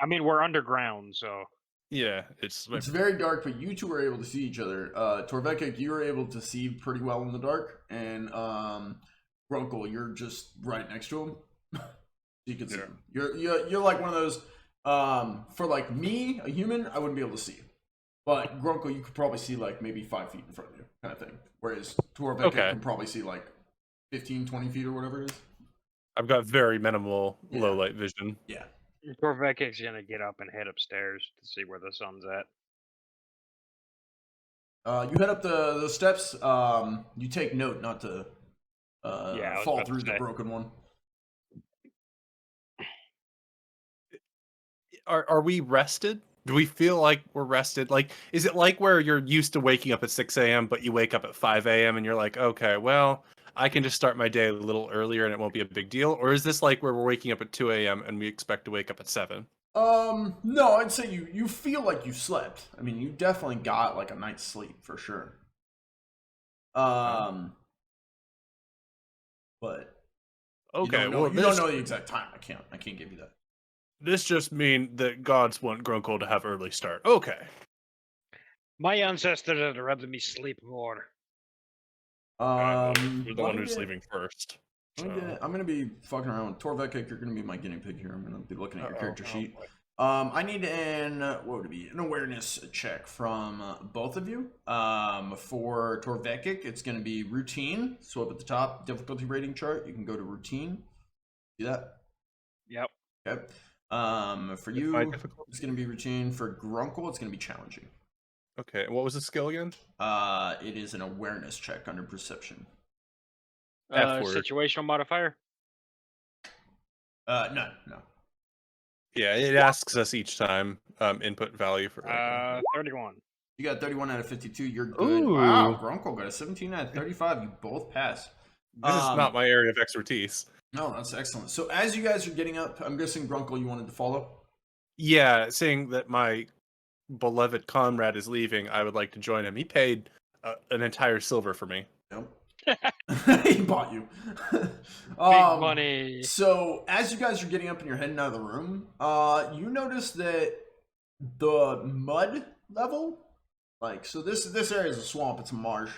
mean we're underground, so yeah, it's very dark, but you two are able to see each other. Torvekek, you are able to see pretty well in the dark, and Grunkle, you're just right next to him. You can see him. You're like one of those. For like me, a human, I wouldn't be able to see. But Grunkle, you could probably see like maybe 5 feet in front of you, kind of thing. Whereas Torvekek can probably see like 15, 20 feet or whatever it is. I've got very minimal low light vision. Yeah. Torvekek's gonna get up and head upstairs to see where the sun's at. You head up the steps. You take note not to fall through the broken one. Are we rested? Do we feel like we're rested? Like, is it like where you're used to waking up at 6 a.m., but you wake up at 5 a.m. and you're like, okay, well, I can just start my day a little earlier and it won't be a big deal? Or is this like where we're waking up at 2 a.m. and we expect to wake up at 7? No, I'd say you feel like you slept. I mean, you definitely got like a night's sleep for sure. But okay, you don't know the exact time. I can't give you that. This just means that gods want Grunkle to have early start. Okay. My ancestors would rather me sleep more. You're the one who's leaving first. So. I'm gonna be fucking around with Torvekek. You're gonna be my guinea pig here. I'm gonna be looking at your character sheet. I need what would it be? An awareness check from both of you. For Torvekek, it's going to be routine. So up at the top, difficulty rating chart, you can go to routine. See that? Yep. Okay. For you, it's going to be routine. For Grunkle, it's going to be challenging. Okay. And what was the skill again? It is an awareness check under perception. Situational modifier? No. Yeah, it asks us each time input value for 31. You got 31 out of 52. You're good. Ooh. Wow, Grunkle got a 17 out of 35. You both passed. This is not my area of expertise. No, that's excellent. So as you guys are getting up, I'm guessing Grunkle, you wanted to follow? Yeah, seeing that my beloved comrade is leaving, I would like to join him. He paid an entire silver for me. Yep. He bought you. Big money. So as you guys are getting up and you're heading out of the room, you notice that the mud level, so this area is a swamp, it's a marsh.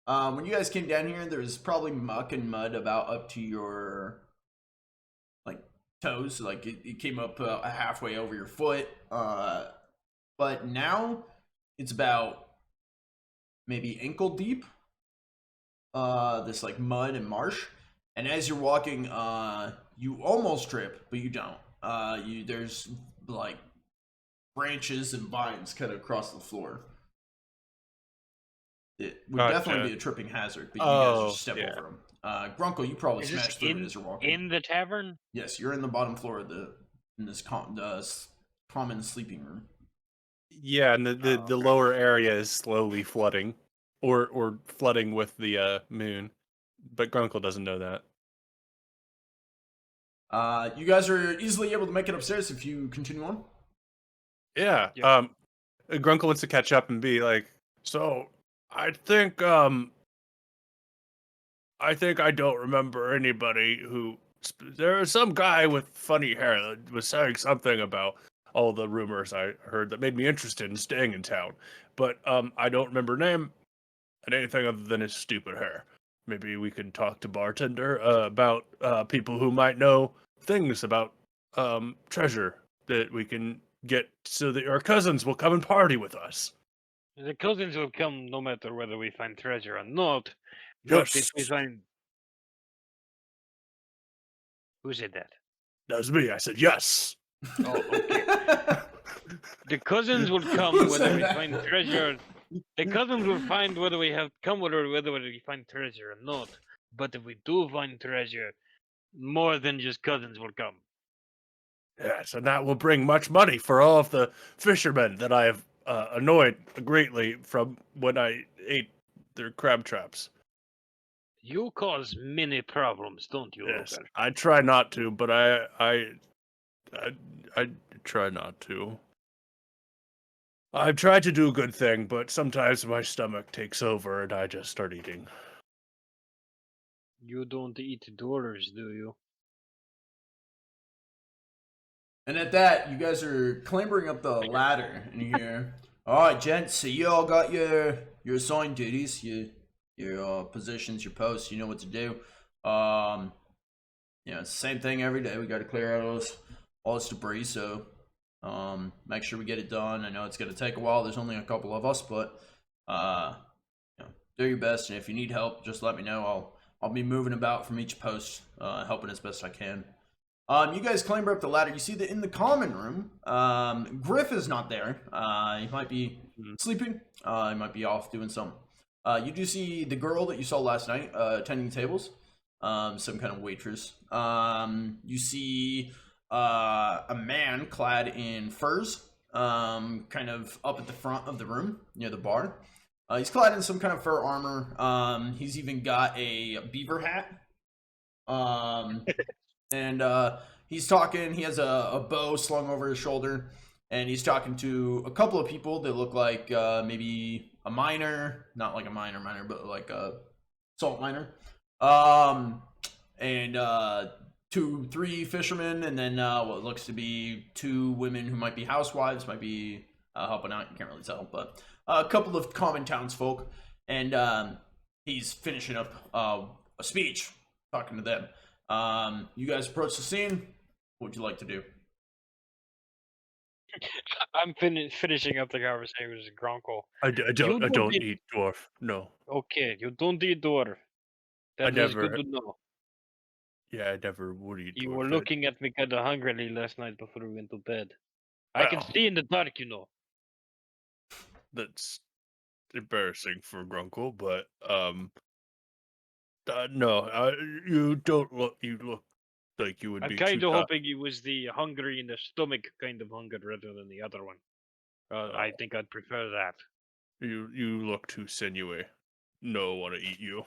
When you guys came down here, there's probably muck and mud about up to your toes. It came up halfway over your foot. But now it's about maybe ankle deep. This mud and marsh, and as you're walking, you almost trip, but you don't. There's branches and vines cut across the floor. It would definitely be a tripping hazard, but you guys just step over them. Grunkle, you probably smashed through it as you're walking. In the tavern? Yes, you're in the bottom floor of this common sleeping room. Yeah, and the lower area is slowly flooding. Or flooding with the moon, but Grunkle doesn't know that. You guys are easily able to make it upstairs if you continue on. Yeah. Yep. Grunkle wants to catch up and be like, so I think I don't remember anybody who. There was some guy with funny hair that was saying something about all the rumors I heard that made me interested in staying in town, but I don't remember name. And anything other than his stupid hair. Maybe we could talk to bartender about people who might know things about treasure that we can get so that our cousins will come and party with us. The cousins will come no matter whether we find treasure or not. But Yes. if we find... Who said that? That was me. I said yes. Oh, okay. The cousins will come whether we find treasure. The cousins will find whether we have come whether we find treasure or not. But if we do find treasure, more than just cousins will come. Yes, and that will bring much money for all of the fishermen that I have annoyed greatly from when I ate their crab traps. You cause many problems, don't you, Yes, Luca? I try not to, but I try not to. I've tried to do a good thing, but sometimes my stomach takes over and I just start eating. You don't eat doors, do you? And at that, you guys are clambering up the ladder, and you hear, "All right, gents. So you all got your assigned duties, your positions, your posts. You know what to do. It's the same thing every day. We got to clear out all this debris. So, make sure we get it done. I know it's going to take a while. There's only a couple of us, but do your best. And if you need help, just let me know. I'll be moving about from each post, helping as best I can." You guys clamber up the ladder. You see that in the common room, Griff is not there. He might be sleeping. He might be off doing something. You do see the girl that you saw last night attending tables, some kind of waitress. You see a man clad in furs, kind of up at the front of the room near the bar. He's clad in some kind of fur armor. He's even got a beaver hat. And he's talking. He has a bow slung over his shoulder, and he's talking to a couple of people that look like maybe a miner, not like a miner, but like a salt miner, and 2-3 fishermen, and then what looks to be 2 women who might be housewives, might be helping out. You can't really tell, but a couple of common townsfolk, and he's finishing up a speech, talking to them. You guys approach the scene. What would you like to do? I'm finishing up the conversation with Grunkle. I don't eat dwarf. No. Okay, you don't eat dwarf. That is good to know. Yeah, I never would eat dwarf. You were looking at me kind of hungrily last night before we went to bed. I can see in the dark, you know. That's embarrassing for Grunkle, but no, you don't look. You look like you would I'm be. kind of hoping it was the hungry in the stomach kind of hunger rather than the other one. I think I'd prefer that. You look too sinewy. No, want to eat you.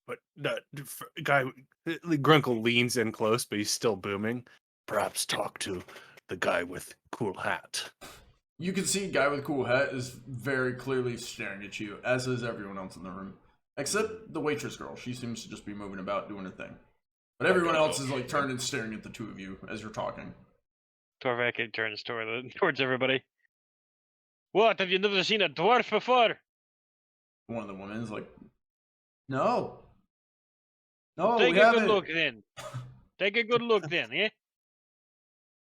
But that guy, Grunkle leans in close, but he's still booming. Perhaps talk to the guy with cool hat. You can see guy with cool hat is very clearly staring at you, as is everyone else in the room. Except the waitress girl. She seems to just be moving about doing her thing. But everyone else is like turned and staring at the two of you as you're talking. Torvekek turns towards everybody. What? Have you never seen a dwarf before? One of the women is like, no. No, Take we a haven't. good look then. Take a good look then, eh?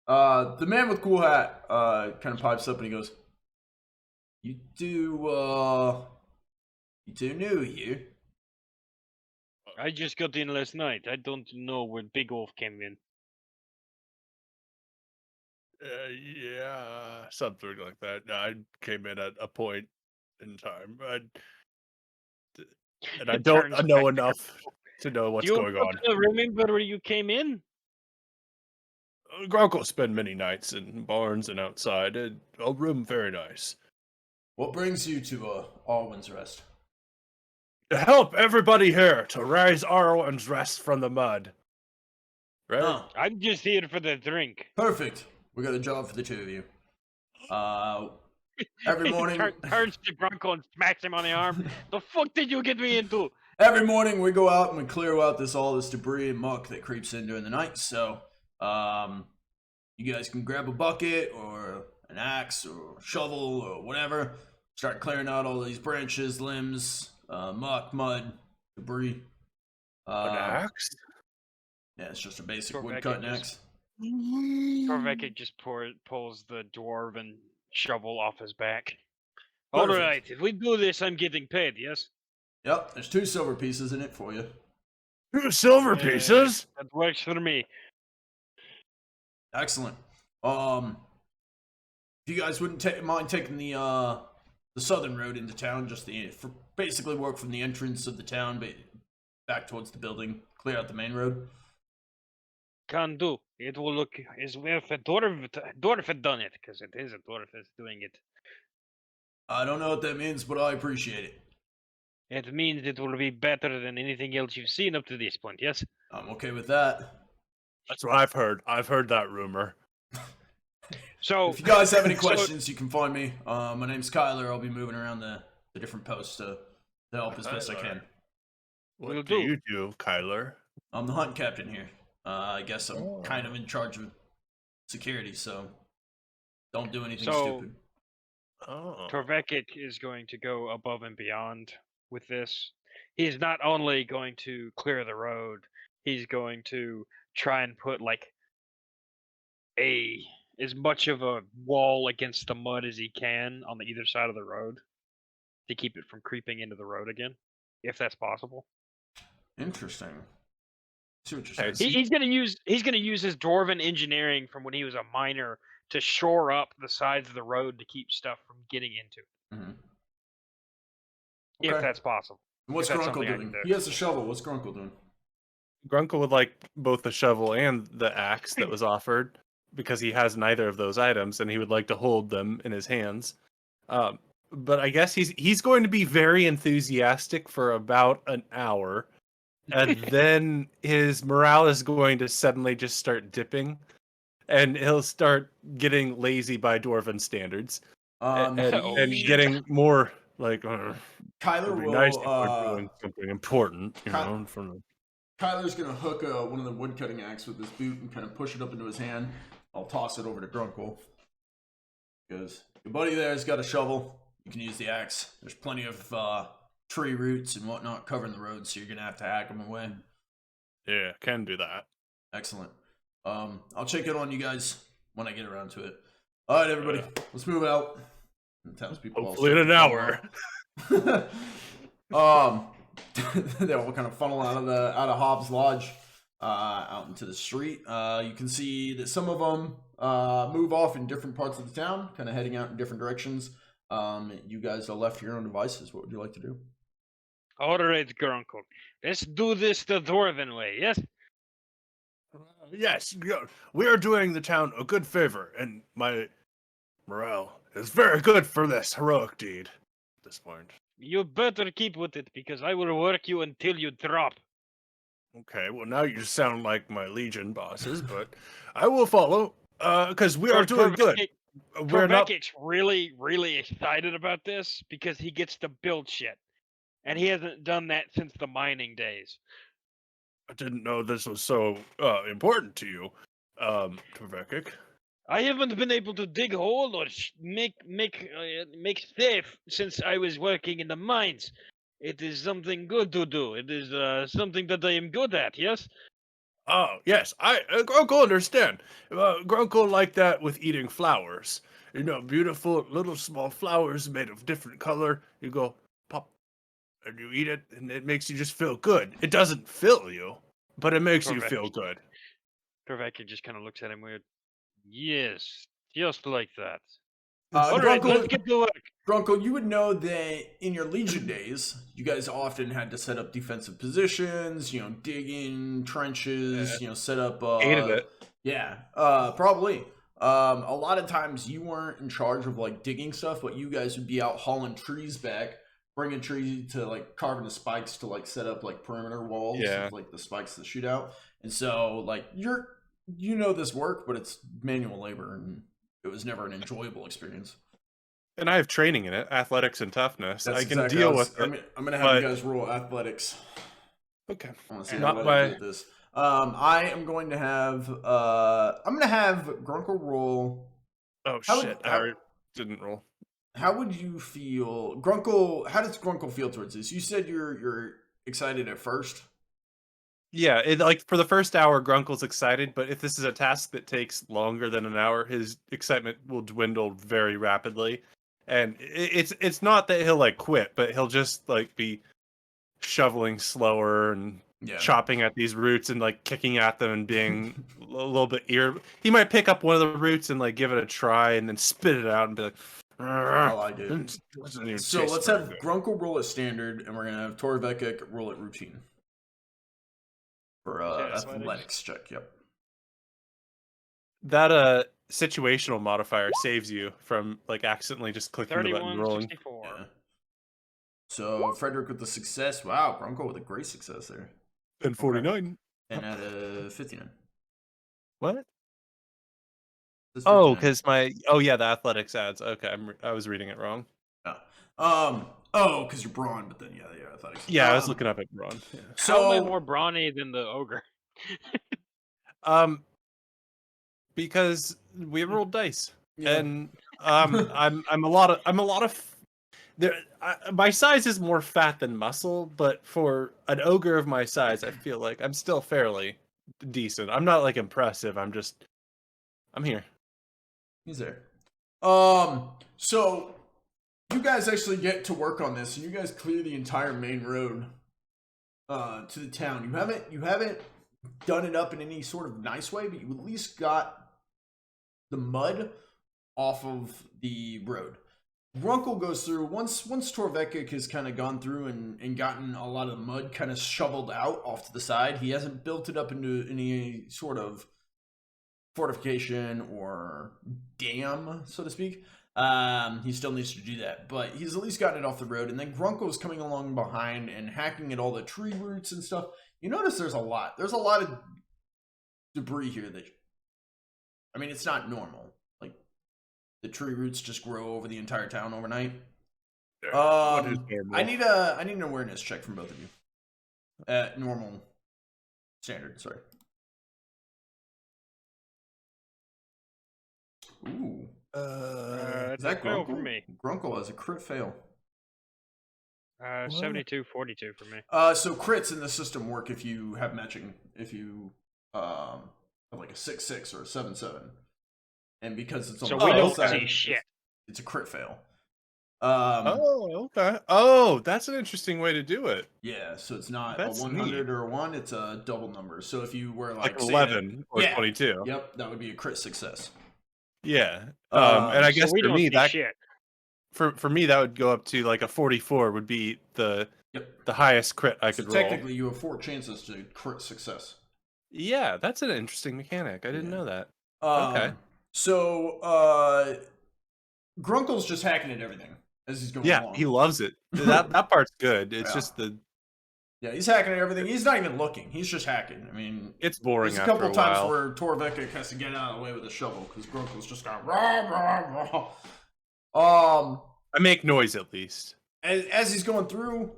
The man with cool hat kind of pipes up and he goes, You two new here? I just got in last night. I don't know where Big Wolf came in. Yeah, something like that. I came in at a point in time, and I don't know enough to know what's going on. Do you remember where you came in? Grunkle spent many nights in barns and outside. A room very nice. What brings you to Arwin's Rest? To help everybody here to raise Arwin's Rest from the mud. Right? Oh. I'm just here for the drink. Perfect. We got a job for the two of you. Every morning... turns to Grunkle and smacks him on the arm. The fuck did you get me into? Every morning we go out and we clear out all this debris and muck that creeps in during the night. So, you guys can grab a bucket or an axe or a shovel or whatever. Start clearing out all these branches, limbs, muck, mud, debris. An axe? Yeah, it's just a basic woodcutting axe. Torvekek just pulls the dwarven shovel off his back. All right, if we do this, I'm getting paid, yes? Yep, there's 2 silver pieces in it for you. 2 silver pieces? That works for me. Excellent. If you guys wouldn't mind taking the southern road into town, just for basically work from the entrance of the town back towards the building, clear out the main road. Can do. It will look as if a dwarf had done it, because it is a dwarf that's doing it. I don't know what that means, but I appreciate it. It means it will be better than anything else you've seen up to this point, yes? I'm okay with that. That's what I've heard. I've heard that rumor. So, if you guys have any questions, you can find me. My name's Kyler. I'll be moving around the different posts to help as best I can. What do you do, Kyler? I'm the hunt captain here. I guess I'm kind of in charge of security, so don't do anything stupid. Torvekek is going to go above and beyond with this. He's not only going to clear the road, he's going to try and put like as much of a wall against the mud as he can on the either side of the road to keep it from creeping into the road again, if that's possible. Interesting. See what you're saying. He's gonna use his dwarven engineering from when he was a miner to shore up the sides of the road to keep stuff from getting into it. Mm-hmm. If that's possible. What's Grunkle doing? He has a shovel. What's Grunkle doing? Grunkle would like both the shovel and the axe that was offered, because he has neither of those items, and he would like to hold them in his hands. But I guess he's going to be very enthusiastic for about an hour, and then his morale is going to suddenly just start dipping, and he'll start getting lazy by dwarven standards, and getting more like. Kyler will nice if we're doing something important, Kyler's gonna hook one of the woodcutting axe with his boot and kind of push it up into his hand. I'll toss it over to Grunkle. Because your buddy there's got a shovel. You can use the axe. There's plenty of tree roots and whatnot covering the road, so you're gonna have to hack them away. Yeah, can do that. Excellent. I'll check in on you guys when I get around to it. All right, everybody, let's move out. And townspeople Hopefully in an hour. They all kind of funnel out of Hobbs Lodge, out into the street. You can see that some of them move off in different parts of the town, kind of heading out in different directions. You guys are left to your own devices. What would you like to do? All right, Grunkle. Let's do this the Dwarven way, yes? Yes, we are doing the town a good favor, and my morale is very good for this heroic deed at this point. You better keep with it, because I will work you until you drop. Okay, well now you sound like my Legion bosses, but I will follow, because we are doing good. We're not... Torvekek's really, really excited about this, because he gets to build shit. And he hasn't done that since the mining days. I didn't know this was so important to you, Torvekek. I haven't been able to dig a hole or make safe since I was working in the mines. It is something good to do. It is something that I am good at, yes? Oh, yes, Grunkle understand. Grunkle like that with eating flowers. You know, beautiful little small flowers made of different color. You go, pop, and you eat it, and it makes you just feel good. It doesn't fill you, but it makes you feel good. Torvekek just kind of looks at him weird. Yes, just like that. All right, let's get to work. Grunkle, you would know that in your Legion days, you guys often had to set up defensive positions, digging trenches, set up... Hated it. Yeah, probably. A lot of times you weren't in charge of, digging stuff, but you guys would be out hauling trees back, bringing trees to, carving the spikes to, set up, perimeter walls, with, the spikes that shoot out. And so, this work, but it's manual labor, and it was never an enjoyable experience. And I have training in it, athletics and toughness. That's I can deal with it. I'm gonna have you guys roll athletics. Okay. I want to see how I do this. I am going to have Grunkle roll. Oh shit! I didn't roll. How would you feel, Grunkle? How does Grunkle feel towards this? You said you're excited at first. Yeah, for the first hour, Grunkle's excited, but if this is a task that takes longer than an hour, his excitement will dwindle very rapidly. And it's not that he'll quit, but he'll just be shoveling slower and chopping at these roots and kicking at them and being a little bit He might pick up one of the roots and give it a try and then spit it out and be like, I like it. So let's have Grunkle roll at standard, and we're gonna have Torvekek roll at routine. For athletics check, yep. That situational modifier saves you from accidentally just clicking the button and rolling. Yeah. So Frederick with the success. Wow, Grunkle with a great success there. And 49. And at 59. What? Oh, because the athletics adds. Okay, I was reading it wrong. Because you're brawn, but then athletics. Yeah, I was looking up at brawn. Yeah. So how am I more brawny than the ogre? Because we rolled dice, and I'm a lot of. My size is more fat than muscle, but for an ogre of my size, I feel like I'm still fairly decent. I'm not impressive. I'm here. He's there. So you guys actually get to work on this, and you guys clear the entire main road to the town. You haven't done it up in any sort of nice way, but you at least got the mud off of the road. Grunkle goes through, once Torvekek has kind of gone through and gotten a lot of the mud kind of shoveled out off to the side. He hasn't built it up into any sort of fortification or dam, so to speak. He still needs to do that, but he's at least gotten it off the road. And then Grunkle's coming along behind and hacking at all the tree roots and stuff. You notice there's a lot of debris here it's not normal. The tree roots just grow over the entire town overnight. I need an awareness check from both of you. At normal standard, sorry. Ooh. Is that Grunkle? For me. Grunkle has a crit fail. 72-42 for me. So crits in the system work if you have matching, if you have a 6-6 or a 7-7. and because it's on So the we fail don't side, see shit. it's a crit fail. Oh, okay. Oh, that's an interesting way to do it. Yeah, so it's not That's a 100 neat. or a 1, it's a double number. So if you were Like say 11 or 22. Yep, that would be a crit success. Yeah. And I guess So we for don't me see shit. for me that would go up to like a 44 would be the Yep. the highest crit I could roll. Technically you have 4 chances to crit success. Yeah, that's an interesting mechanic. I didn't know that. Okay. So Grunkle's just hacking at everything as he's going along. Yeah, he loves it. That part's good. It's just Yeah, he's hacking at everything. He's not even looking. He's just hacking. I mean, it's boring there's a couple after a times while. where Torvekek has to get out of the way with a shovel because Grunkle's just going rah, rah, rah. I make noise at least. As he's going through,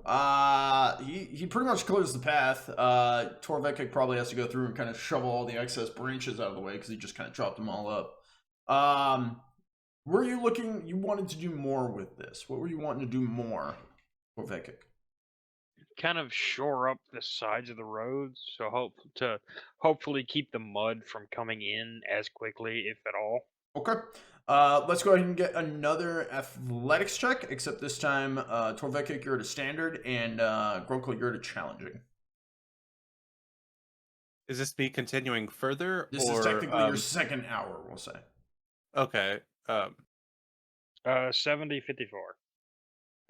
he pretty much clears the path. Torvekek probably has to go through and kind of shovel all the excess branches out of the way because he just kind of chopped them all up. Were you looking? You wanted to do more with this? What were you wanting to do more, Torvekek? Kind of shore up the sides of the roads, so hopefully keep the mud from coming in as quickly, if at all. Okay. Let's go ahead and get another athletics check, except this time, Torvekek, you're at a standard, and Grunkle, you're at a challenging. Is this me continuing further? This is technically your second hour, we'll say. Okay. 70-54.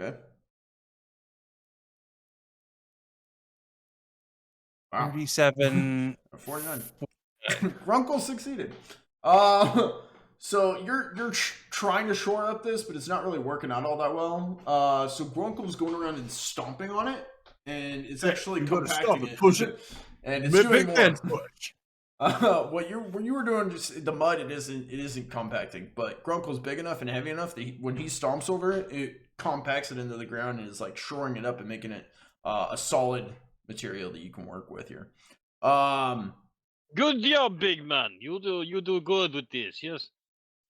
Okay. Wow. 37. 49. Grunkle succeeded. So you're trying to shore up this, but it's not really working out all that well. So Grunkle's going around and stomping on it, and it's actually compacting it. Push it. And it's doing more. Push. What you were doing, just the mud, it isn't compacting, but Grunkle's big enough and heavy enough that when he stomps over it, it compacts it into the ground and is like shoring it up and making it a solid material that you can work with here. Good job, big man. You do good with this. Yes.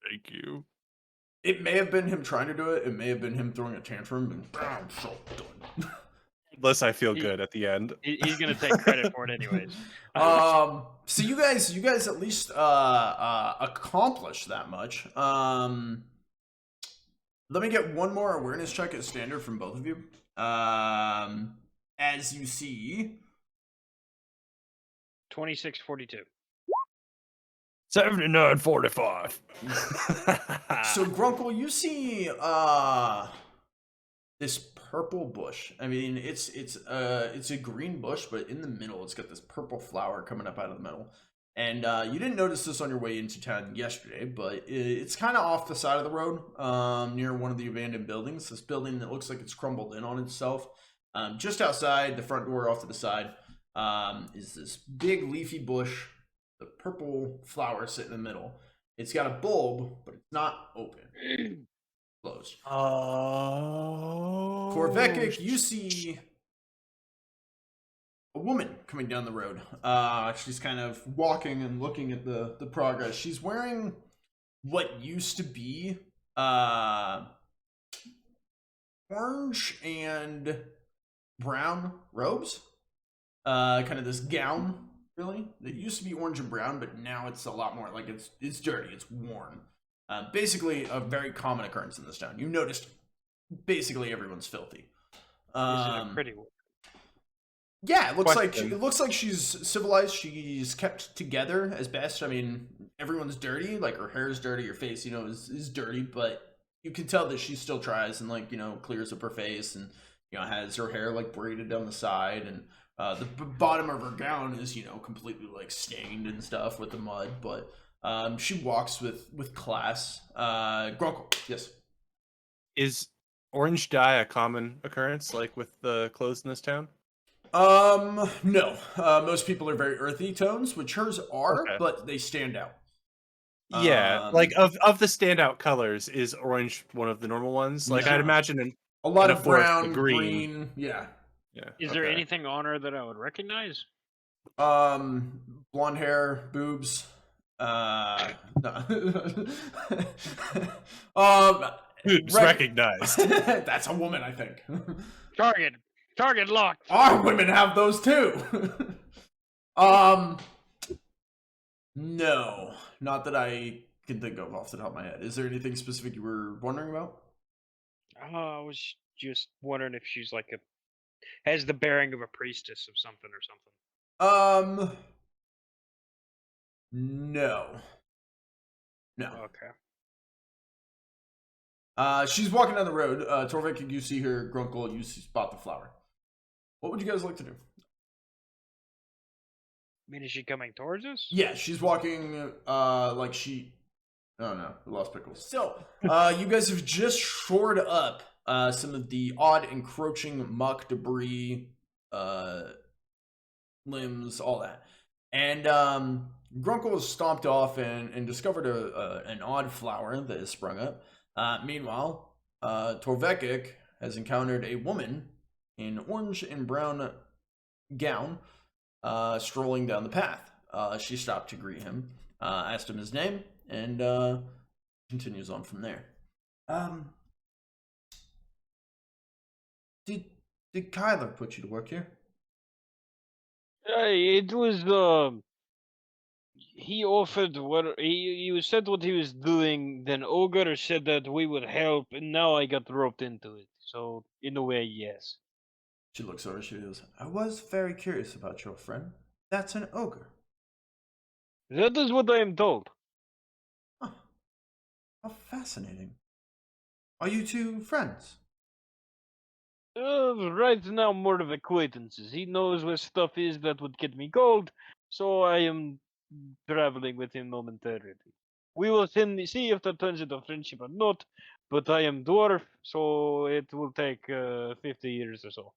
Thank you. It may have been him trying to do it. It may have been him throwing a tantrum and I'm so done. Unless I feel good at the end. He's gonna take credit for it anyways. So you guys at least accomplished that much. Let me get one more awareness check at standard from both of you. As you see, 26-42. 79-45. So Grunkle, you see this purple bush. I mean, it's a green bush, but in the middle, it's got this purple flower coming up out of the middle. And you didn't notice this on your way into town yesterday, but it's kind of off the side of the road, near one of the abandoned buildings. This building that looks like it's crumbled in on itself. Just outside the front door, off to the side, is this big leafy bush. The purple flower sitting in the middle. It's got a bulb, but it's not open. Closed. Oh. Torvekek, you see a woman coming down the road. She's kind of walking and looking at the progress. She's wearing what used to be orange and brown robes. Kind of this gown. Really? It used to be orange and brown, but now it's a lot more like it's dirty, it's worn. Basically a very common occurrence in this town. You noticed basically everyone's filthy. Is it a pretty one? Yeah, it looks like she's civilized, she's kept together as best. I mean, everyone's dirty, like her hair's dirty, her face, is dirty, but you can tell that she still tries and clears up her face and has her hair like braided down the side, and the bottom of her gown is, completely like stained and stuff with the mud, but she walks with class. Grunkle, yes. Is orange dye a common occurrence, like with the clothes in this town? No. Most people are very earthy tones, which hers are, but they stand out. Yeah, like of the standout colors, is orange one of the normal ones? Like I'd imagine a lot of brown, green. Yeah. Is there anything on her that I would recognize? Blonde hair, boobs. No. Boobs recognized. That's a woman, I think. Target locked. Our women have those too. No, not that I can think of off the top of my head. Is there anything specific you were wondering about? I was just wondering if she's like has the bearing of a priestess of something or something. No. Okay. She's walking down the road. Torvekek, you see her. Grunkle, you spot the flower. What would you guys like to do? I mean, is she coming towards us? Yeah, she's walking, like she... Oh no, we lost Pickles. So, you guys have just shored up some of the odd encroaching muck, debris, limbs, all that. And Grunkle has stomped off and discovered an odd flower that has sprung up. Meanwhile, Torvekek has encountered a woman in orange and brown gown strolling down the path. She stopped to greet him, asked him his name, and continues on from there. Did Kyler put you to work here? It was he offered what he said what he was doing. Then Ogre said that we would help, and now I got roped into it. So in a way, yes. She looks over. She goes, "I was very curious about your friend. That's an ogre." That is what I am told. Huh. How fascinating. Are you two friends? Right now, more of acquaintances. He knows where stuff is that would get me gold, so I am traveling with him momentarily. We will see if that turns into friendship or not, but I am dwarf, so it will take 50 years or so.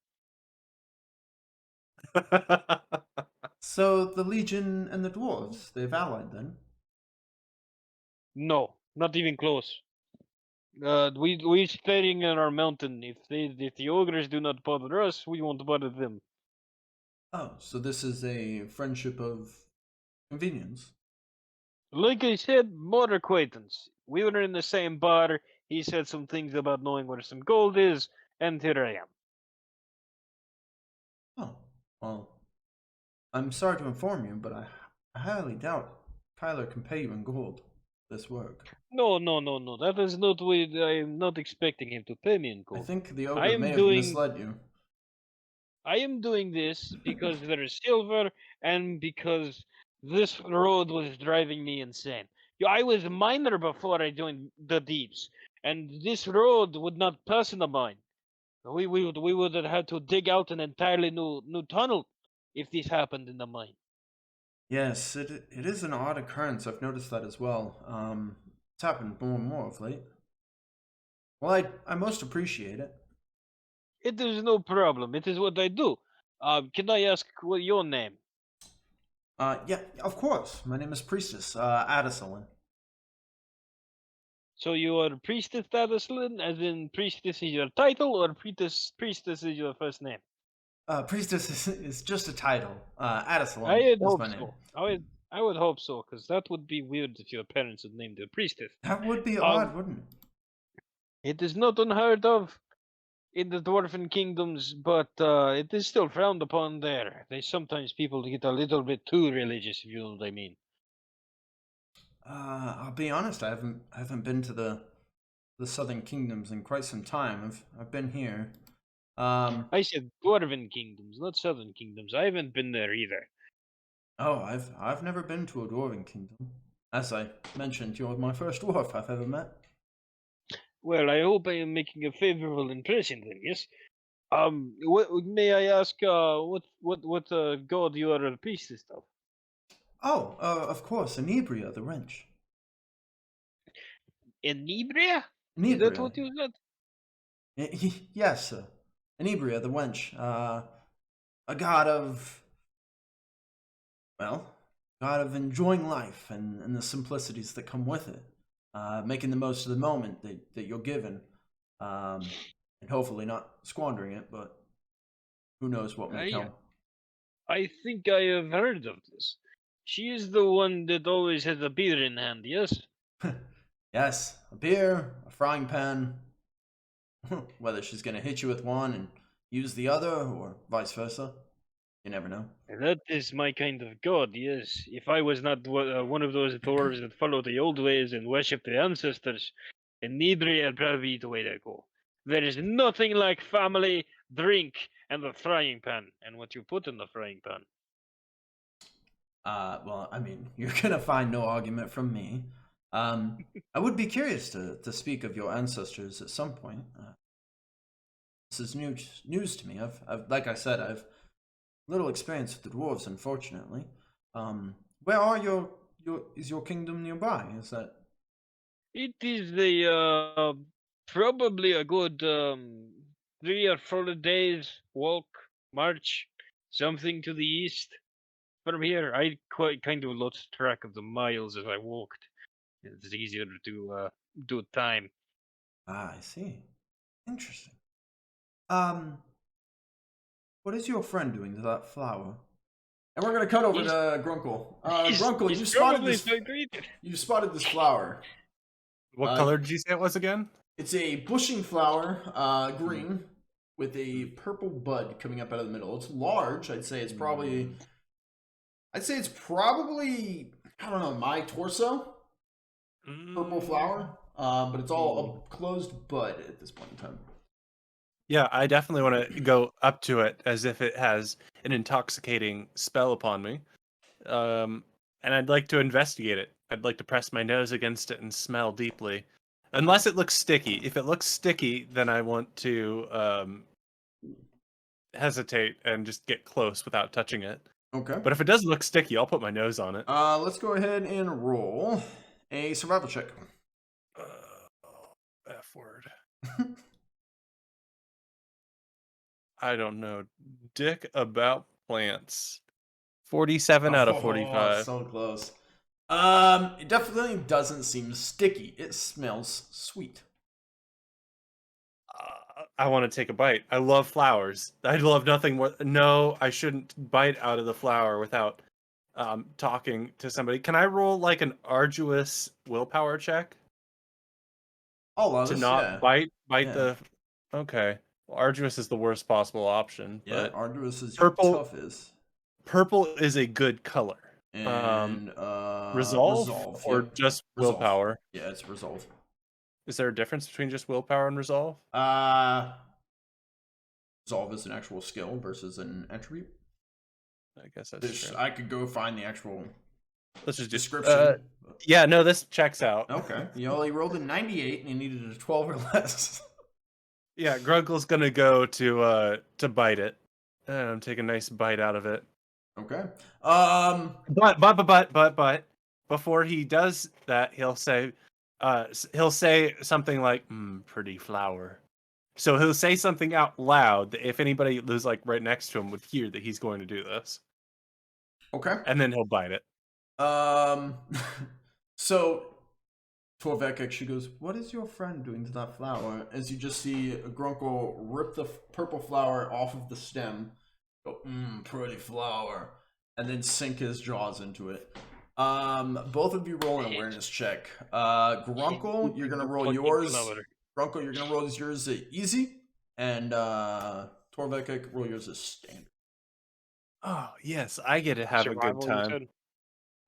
So the Legion and the dwarves, they've allied then? No, not even close. We staying in our mountain. If the ogres do not bother us, we won't bother them. Oh, so this is a friendship of convenience. Like I said, more acquaintance. We were in the same bar. He said some things about knowing where some gold is, and here I am. Oh, well, I'm sorry to inform you, but I highly doubt Kyler can pay you in gold this work. No. That is not what I am not expecting him to pay me in I gold. think the I ogre may am have misled you. I am doing this because there is silver and because this road was driving me insane. I was a miner before I joined the deeps, and this road would not pass in the mine. We would have had to dig out an entirely new tunnel if this happened in the mine. Yes, it is an odd occurrence. I've noticed that as well. It's happened more and more of late. Well, I most appreciate it. It is no problem. It is what I do. Can I ask what your name? Yeah, of course. My name is Priestess, Addison. So you are Priestess Adeslin, as in Priestess is your title, or Priestess is your first name? Priestess is just a title. Addison I is would hope my name. so. I would hope so, because that would be weird if your parents had named you Priestess. That would be odd, wouldn't it? It is not unheard of in the Dwarven kingdoms, but it is still frowned upon there. Sometimes people get a little bit too religious, if you know what I mean. I'll be honest. I haven't been to the Southern Kingdoms in quite some time. I've been here. I said Dwarven kingdoms, not Southern kingdoms. I haven't been there either. Oh, I've never been to a Dwarven kingdom. As I mentioned, you're my first dwarf I've ever met. Well, I hope I am making a favorable impression then. Yes. What may I ask? What god you are a priestess of? Oh, of course, Inebria the wrench. Inebria? Inebria. Is that what you said? Yes, sir. Inebria the wench. A god of, well, god of enjoying life and the simplicities that come with it. Making the most of the moment that you're given. And hopefully not squandering it, but who knows what may come. I think I have heard of this. She is the one that always has a beer in hand, yes? Yes, a beer, a frying pan. Whether she's going to hit you with one and use the other, or vice versa. You never know. That is my kind of god, yes. If I was not one of those dwarves that follow the old ways and worship the ancestors, then Nidri would probably be the way to go. There is nothing like family, drink, and the frying pan, and what you put in the frying pan. Well, I mean, you're gonna find no argument from me. I would be curious to speak of your ancestors at some point. This is news to me. I've like I said, I've little experience with the dwarves, unfortunately. Where are is your kingdom nearby? Is that? It is the probably a good 3 or 4 days walk, march, something to the east. From here, I kind of lost track of the miles as I walked. It's easier to do time. Ah, I see. Interesting. What is your friend doing to that flower? And we're gonna cut over to Grunkle. Grunkle, you spotted this flower. What color did you say it was again? It's a bushing flower, green, with a purple bud coming up out of the middle. It's large. I'd say it's probably, I don't know, my torso. Purple flower, but it's all a closed bud at this point in time. Yeah, I definitely want to go up to it as if it has an intoxicating spell upon me. And I'd like to investigate it. I'd like to press my nose against it and smell deeply. Unless it looks sticky. If it looks sticky, then I want to hesitate and just get close without touching it. Okay. But if it does look sticky, I'll put my nose on it. Let's go ahead and roll a survival check. F word. I don't know dick about plants. 47 out of 45. So close. It definitely doesn't seem sticky. It smells sweet. I want to take a bite. I love flowers. I love nothing more. No, I shouldn't bite out of the flower without talking to somebody. Can I roll like an arduous willpower check? To not bite the. Okay. Well, arduous is the worst possible option. Yeah, but arduous is purple. Toughest. Purple is a good color. And resolve or just resolve. Willpower? Yeah, it's resolve. Is there a difference between just willpower and resolve? Resolve is an actual skill versus an attribute. I guess that's true. I could go find the actual description. Yeah, no, this checks out. Okay. You only rolled a 98 and you needed a 12 or less. Yeah, Grunkle's gonna go to bite it. And take a nice bite out of it. Okay. But before he does that, he'll say something like, pretty flower. So he'll say something out loud that if anybody who's like right next to him would hear that he's going to do this. Okay. And then he'll bite it. So Torvekek, she goes, "What is your friend doing to that flower?" As you just see Grunkle rip the purple flower off of the stem, go, pretty flower, and then sink his jaws into it. Both of you roll an awareness check. Grunkle, you're gonna roll yours. Grunkle, you're gonna roll yours easy, and Torvekek, roll yours as standard. Oh yes, I get to have Survival, a good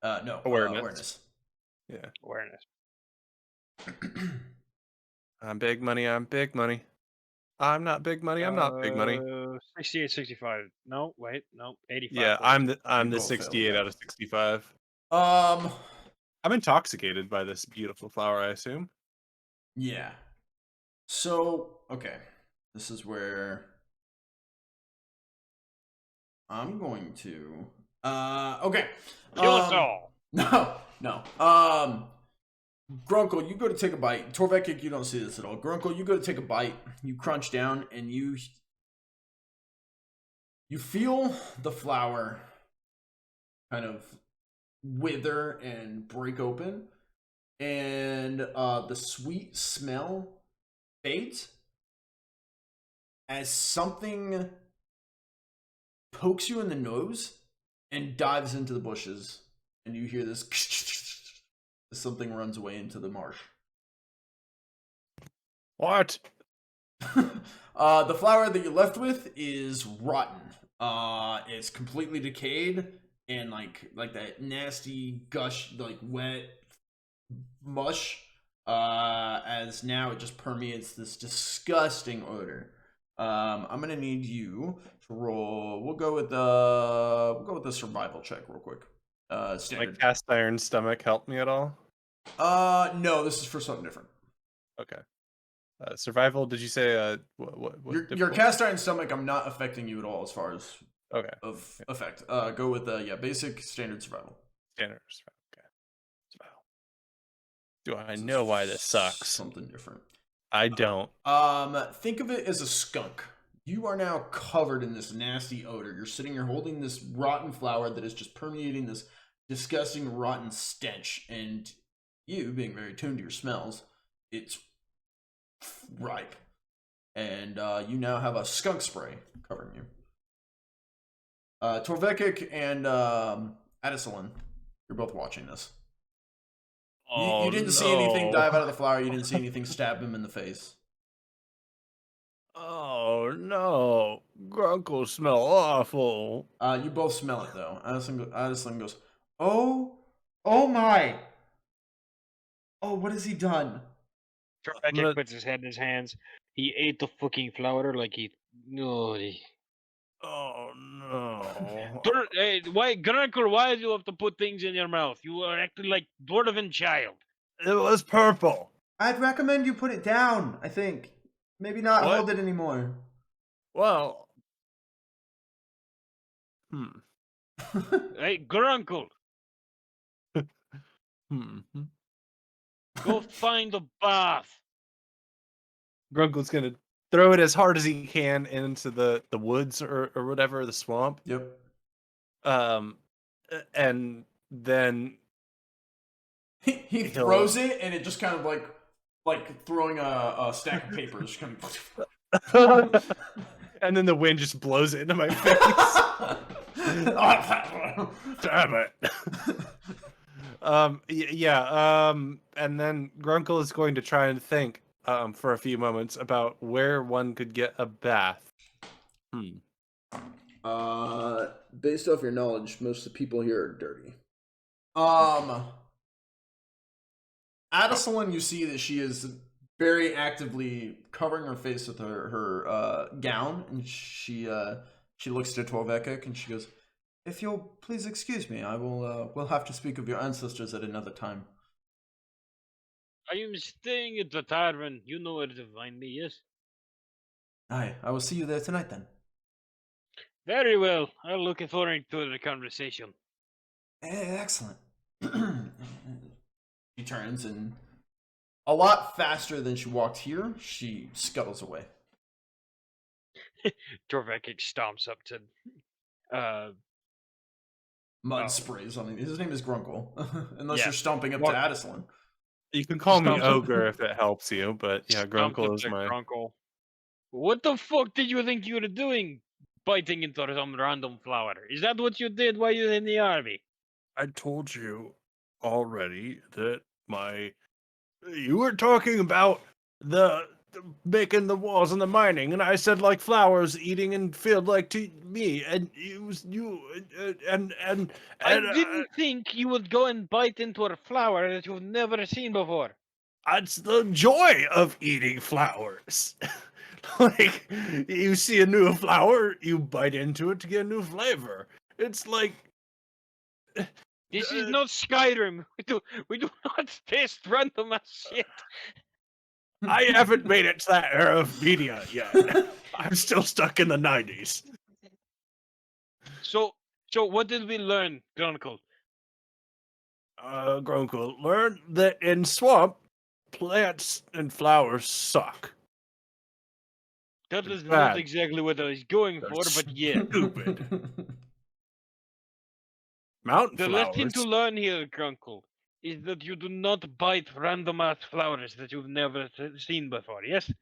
time. No, awareness. Yeah, awareness. I'm big money. I'm big money. I'm not big money. I'm not big money. 68, 65. No, wait, no, 85. Yeah, I'm the 68 out of 65. I'm intoxicated by this beautiful flower, I assume. Yeah. So, okay. This is where I'm going to okay. Kill us all. No. Grunkle, you go to take a bite. Torvekek, you don't see this at all. Grunkle, you go to take a bite. You crunch down and you feel the flower kind of wither and break open, and the sweet smell fades as something pokes you in the nose and dives into the bushes, and you hear this as something runs away into the marsh. What? The flower that you're left with is rotten. It's completely decayed and like that nasty gush, like wet mush. As now it just permeates this disgusting odor. I'm gonna need you to roll. We'll go with the survival check real quick. Standard. My cast iron stomach help me at all? No, this is for something different. Okay. Survival. Did you say what your cast iron stomach? I'm not affecting you at all as far as effect. Go with basic standard survival. Standard survival. Okay. Survival. Do I know why this sucks? Something different. I don't. Think of it as a skunk. You are now covered in this nasty odor. You're sitting here holding this rotten flower that is just permeating this disgusting rotten stench, and you, being very tuned to your smells, it's ripe. And you now have a skunk spray covering you. Torvekek and Adisalin, you're both watching this. You didn't see anything dive out of the flower. You didn't see anything stab him in the face. Oh no, Grunkle smell awful. You both smell it though. Adisalin goes, oh my. Oh, what has he done? Torvekek puts his head in his hands. He ate the fucking flower like he. No. Oh no. Hey, why, Grunkle? Why do you have to put things in your mouth? You are acting like dwarven child. It was purple. I'd recommend you put it down. I think maybe not hold it anymore. Well. Hey, Grunkle. Go find a bath. Grunkle's gonna throw it as hard as he can into the woods or whatever, the swamp. Yep. And then he throws it, and it just kind of like throwing a stack of papers. Kind of... And then the wind just blows it into my face. Damn it. And then Grunkle is going to try and think for a few moments about where one could get a bath. Based off your knowledge, most of the people here are dirty. Adisalin, you see that she is very actively covering her face with her gown, and she looks to Torvekek and she goes, "If you'll please excuse me, I will we'll have to speak of your ancestors at another time." I am staying at the tavern. You know where to find me, yes? Aye, I will see you there tonight then. Very well. I'm looking forward to the conversation. Excellent. She turns, and a lot faster than she walked here, she scuttles away. Torvekek stomps up to mud sprays on him. His name is Grunkle. Unless you're stomping up to Adisalin. You can call me Ogre if it helps you, but yeah, Grunkle is my... Grunkle. What the fuck did you think you were doing? Biting into some random flower. Is that what you did while you were in the army? I told you already that you were talking about the making the walls and the mining, and I said like flowers eating and filled like to me, and it was you and I didn't think you would go and bite into a flower that you've never seen before. It's the joy of eating flowers. Like, you see a new flower, you bite into it to get a new flavor. It's like... This is not Skyrim. We do not taste random as shit. I haven't made it to that era of media yet. I'm still stuck in the 90s. So what did we learn, Grunkle? Grunkle learned that in swamp, plants and flowers suck. That is not exactly what I was going for, but yeah. Stupid. Mountain flowers. The lesson to learn here, Grunkle, is that you do not bite random ass flowers that you've never seen before, yes?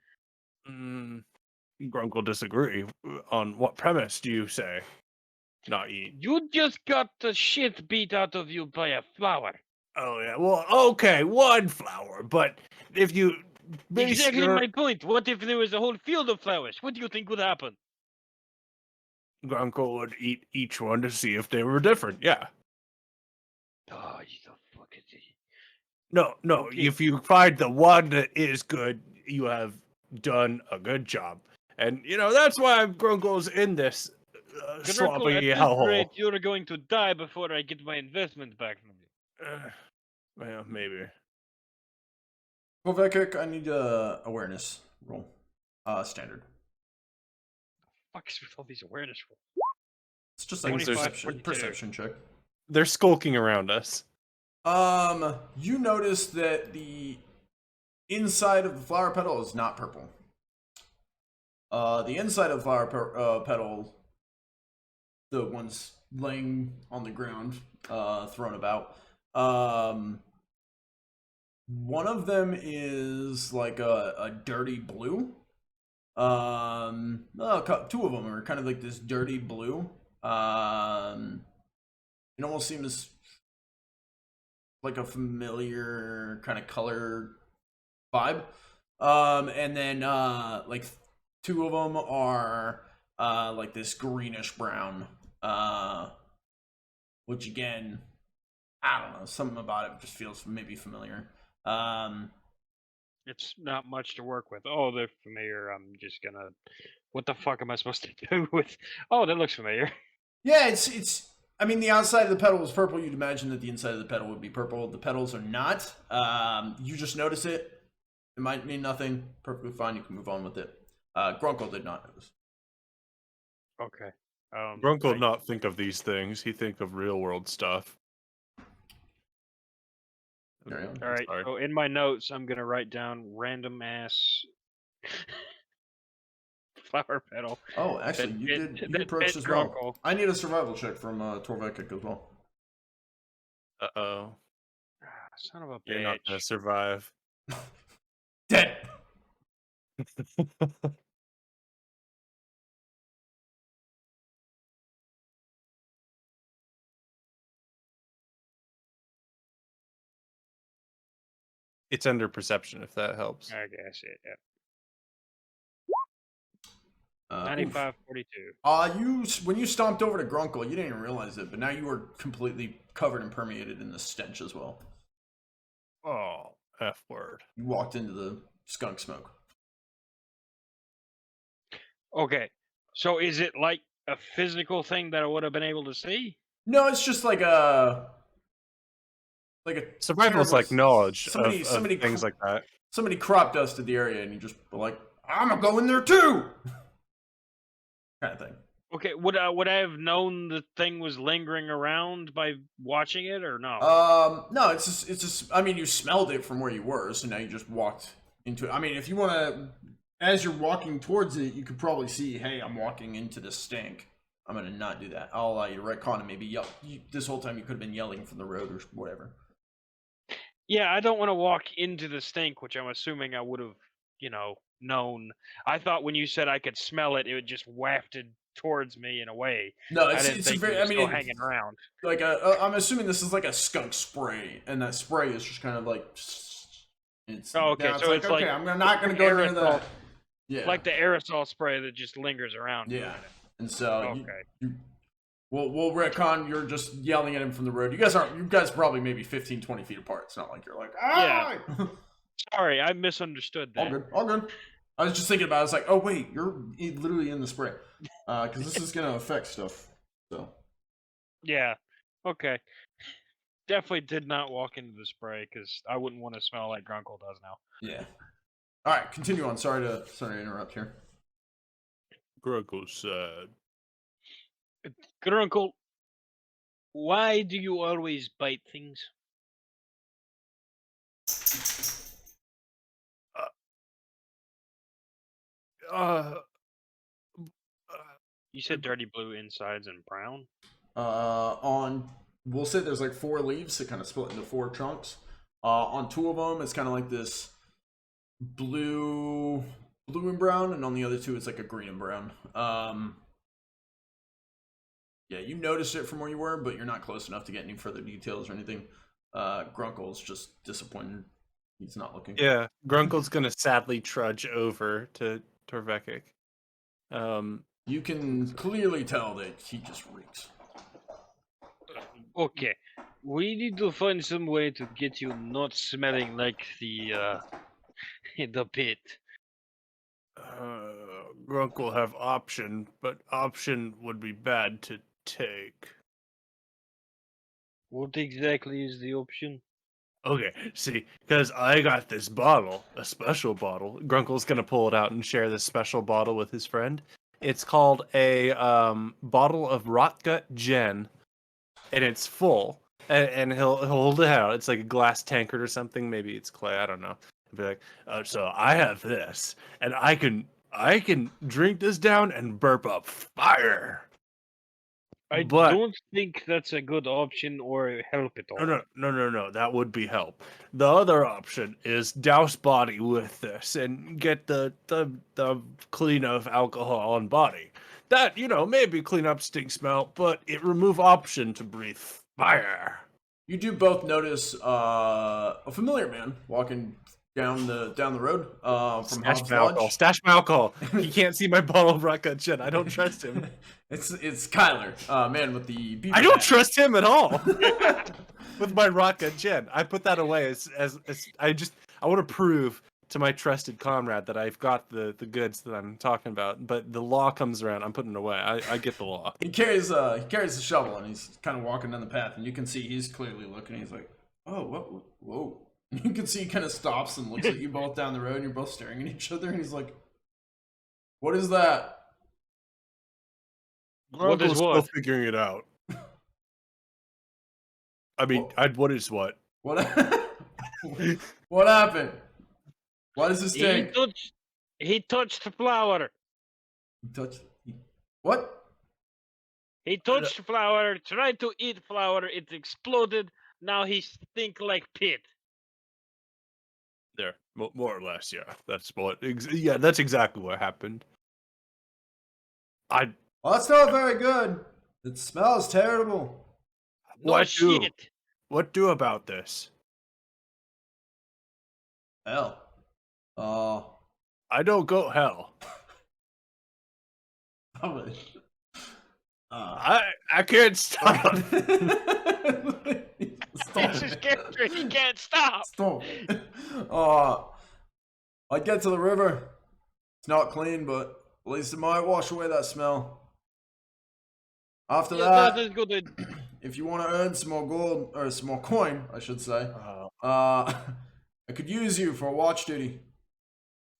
Grunkle disagree. On what premise do you say? Not eat. You just got the shit beat out of you by a flower. Oh yeah, well, okay, one flower, but if you... Exactly my point. What if there was a whole field of flowers? What do you think would happen? Grunkle would eat each one to see if they were different. Yeah. Oh, you the fuck is he? No. Okay. If you find the one that is good, you have done a good job. And, that's why Grunkle's in this sloppy At this hellhole. rate, you're going to die before I get my investment back from you. Well, maybe. Torvekek, I need awareness roll. Standard. Fuck is with all these awareness rolls? It's just like a perception check. They're skulking around us. You notice that the inside of the flower petal is not purple. The inside of the flower petal, the ones laying on the ground, thrown about, one of them is like a dirty blue. Two of them are kind of like this dirty blue. It almost seems like a familiar kind of color vibe. And then like two of them are like this greenish brown, which again, I don't know, something about it just feels maybe familiar. It's not much to work with. Oh, they're familiar. I'm just gonna. What the fuck am I supposed to do with? Oh, that looks familiar. Yeah, it's. I mean, the outside of the petal is purple. You'd imagine that the inside of the petal would be purple. The petals are not. You just notice it. It might mean nothing. Perfectly fine. You can move on with it. Grunkle did not notice. Okay. Grunkle not think of these things. He think of real world stuff. All right. So in my notes, I'm gonna write down random ass flower petal. Oh, actually, you approached as well. Grunkle. I need a survival check from Torvekek as well. Uh-oh. Son of a bitch. You're not gonna survive. Dead. It's under perception, if that helps. I guess it. Yeah. 95-42. When you stomped over to Grunkle, you didn't even realize it, but now you were completely covered and permeated in the stench as well. Oh, F word. You walked into the skunk smoke. Okay, so is it like a physical thing that I would have been able to see? No, it's just like a survival's like knowledge. Somebody things like that. Somebody crop dusted the area, and you just were like, "I'm gonna go in there too," kind of thing. Okay, would I have known the thing was lingering around by watching it, or no? No, it's just. I mean, you smelled it from where you were, so now you just walked into it. I mean, if you want to, as you're walking towards it, you could probably see, "Hey, I'm walking into the stink." I'm gonna not do that. I'll allow you to retcon and maybe yell. This whole time you could have been yelling from the road or whatever. Yeah, I don't want to walk into the stink, which I'm assuming I would have, known. I thought when you said I could smell it, it would just wafted towards me in a way. No, it's still hanging around. Like I'm assuming this is like a skunk spray, and that spray is just kind of like. It's okay. So it's like I'm not gonna go near that. Yeah, like the aerosol spray that just lingers around. Yeah, and so we'll retcon. You're just yelling at him from the road. You guys probably maybe 15-20 feet apart. It's not like you're like, ah. Yeah. Sorry, I misunderstood that. All good. I was just thinking about it. I was like, oh wait, you're literally in the spray, because this is gonna affect stuff. So. Yeah. Okay. Definitely did not walk into the spray because I wouldn't want to smell like Grunkle does now. Yeah. All right, continue on. Sorry to interrupt here. Grunkle said, Grunkle, why do you always bite things? You said dirty blue insides and brown? We'll say there's like 4 leaves that kind of split into 4 chunks. On 2 of them, it's kind of like this blue and brown, and on the other 2, it's like a green and brown. Yeah, you noticed it from where you were, but you're not close enough to get any further details or anything. Grunkle's just disappointed. He's not looking. Yeah, Grunkle's gonna sadly trudge over to Torvekek. You can clearly tell that he just reeks. Okay, we need to find some way to get you not smelling like the the pit. Grunkle have option, but option would be bad to take. What exactly is the option? Okay, see, because I got this bottle, a special bottle. Grunkle's gonna pull it out and share this special bottle with his friend. It's called a bottle of Rotgut Gin, and it's full. And he'll hold it out. It's like a glass tankard or something. Maybe it's clay. I don't know. He'll be like, so I have this, and I can drink this down and burp up fire. I don't think that's a good option or help at all. No. That would be help. The other option is douse body with this and get the clean of alcohol on body. That, maybe clean up stink smell, but it remove option to breathe fire. You do both notice a familiar man walking down the road from Hobbs Lodge. Stash my alcohol. He can't see my bottle of Rotgut Gin. I don't trust him. It's Kyler, man with the beaver I don't hat. trust him at all. With my Rotgut Gin, I put that away as I want to prove to my trusted comrade that I've got the goods that I'm talking about. But the law comes around, I'm putting it away. I get the law. He carries the shovel and he's kind of walking down the path, and you can see he's clearly looking. He's like, "Oh, what? Whoa!" You can see he kind of stops and looks at you both down the road, and you're both staring at each other. And he's like, "What is that?" What is Still what? figuring it out. I mean, what is what? What? What happened? Why does this stink? He touched the flower. He touched. What? He touched flower, tried to eat flower, it exploded, now he stink like pit. There, more or less, yeah. That's exactly what happened. Well, that's not very good. It smells terrible. No shit. What do about this? Hell. I don't go hell. I can't stop. It's his character, he can't stop. Stop. I get to the river. It's not clean, but at least it might wash away that smell. After that is good. If you want to earn some more gold, or some more coin, I should say, I could use you for watch duty.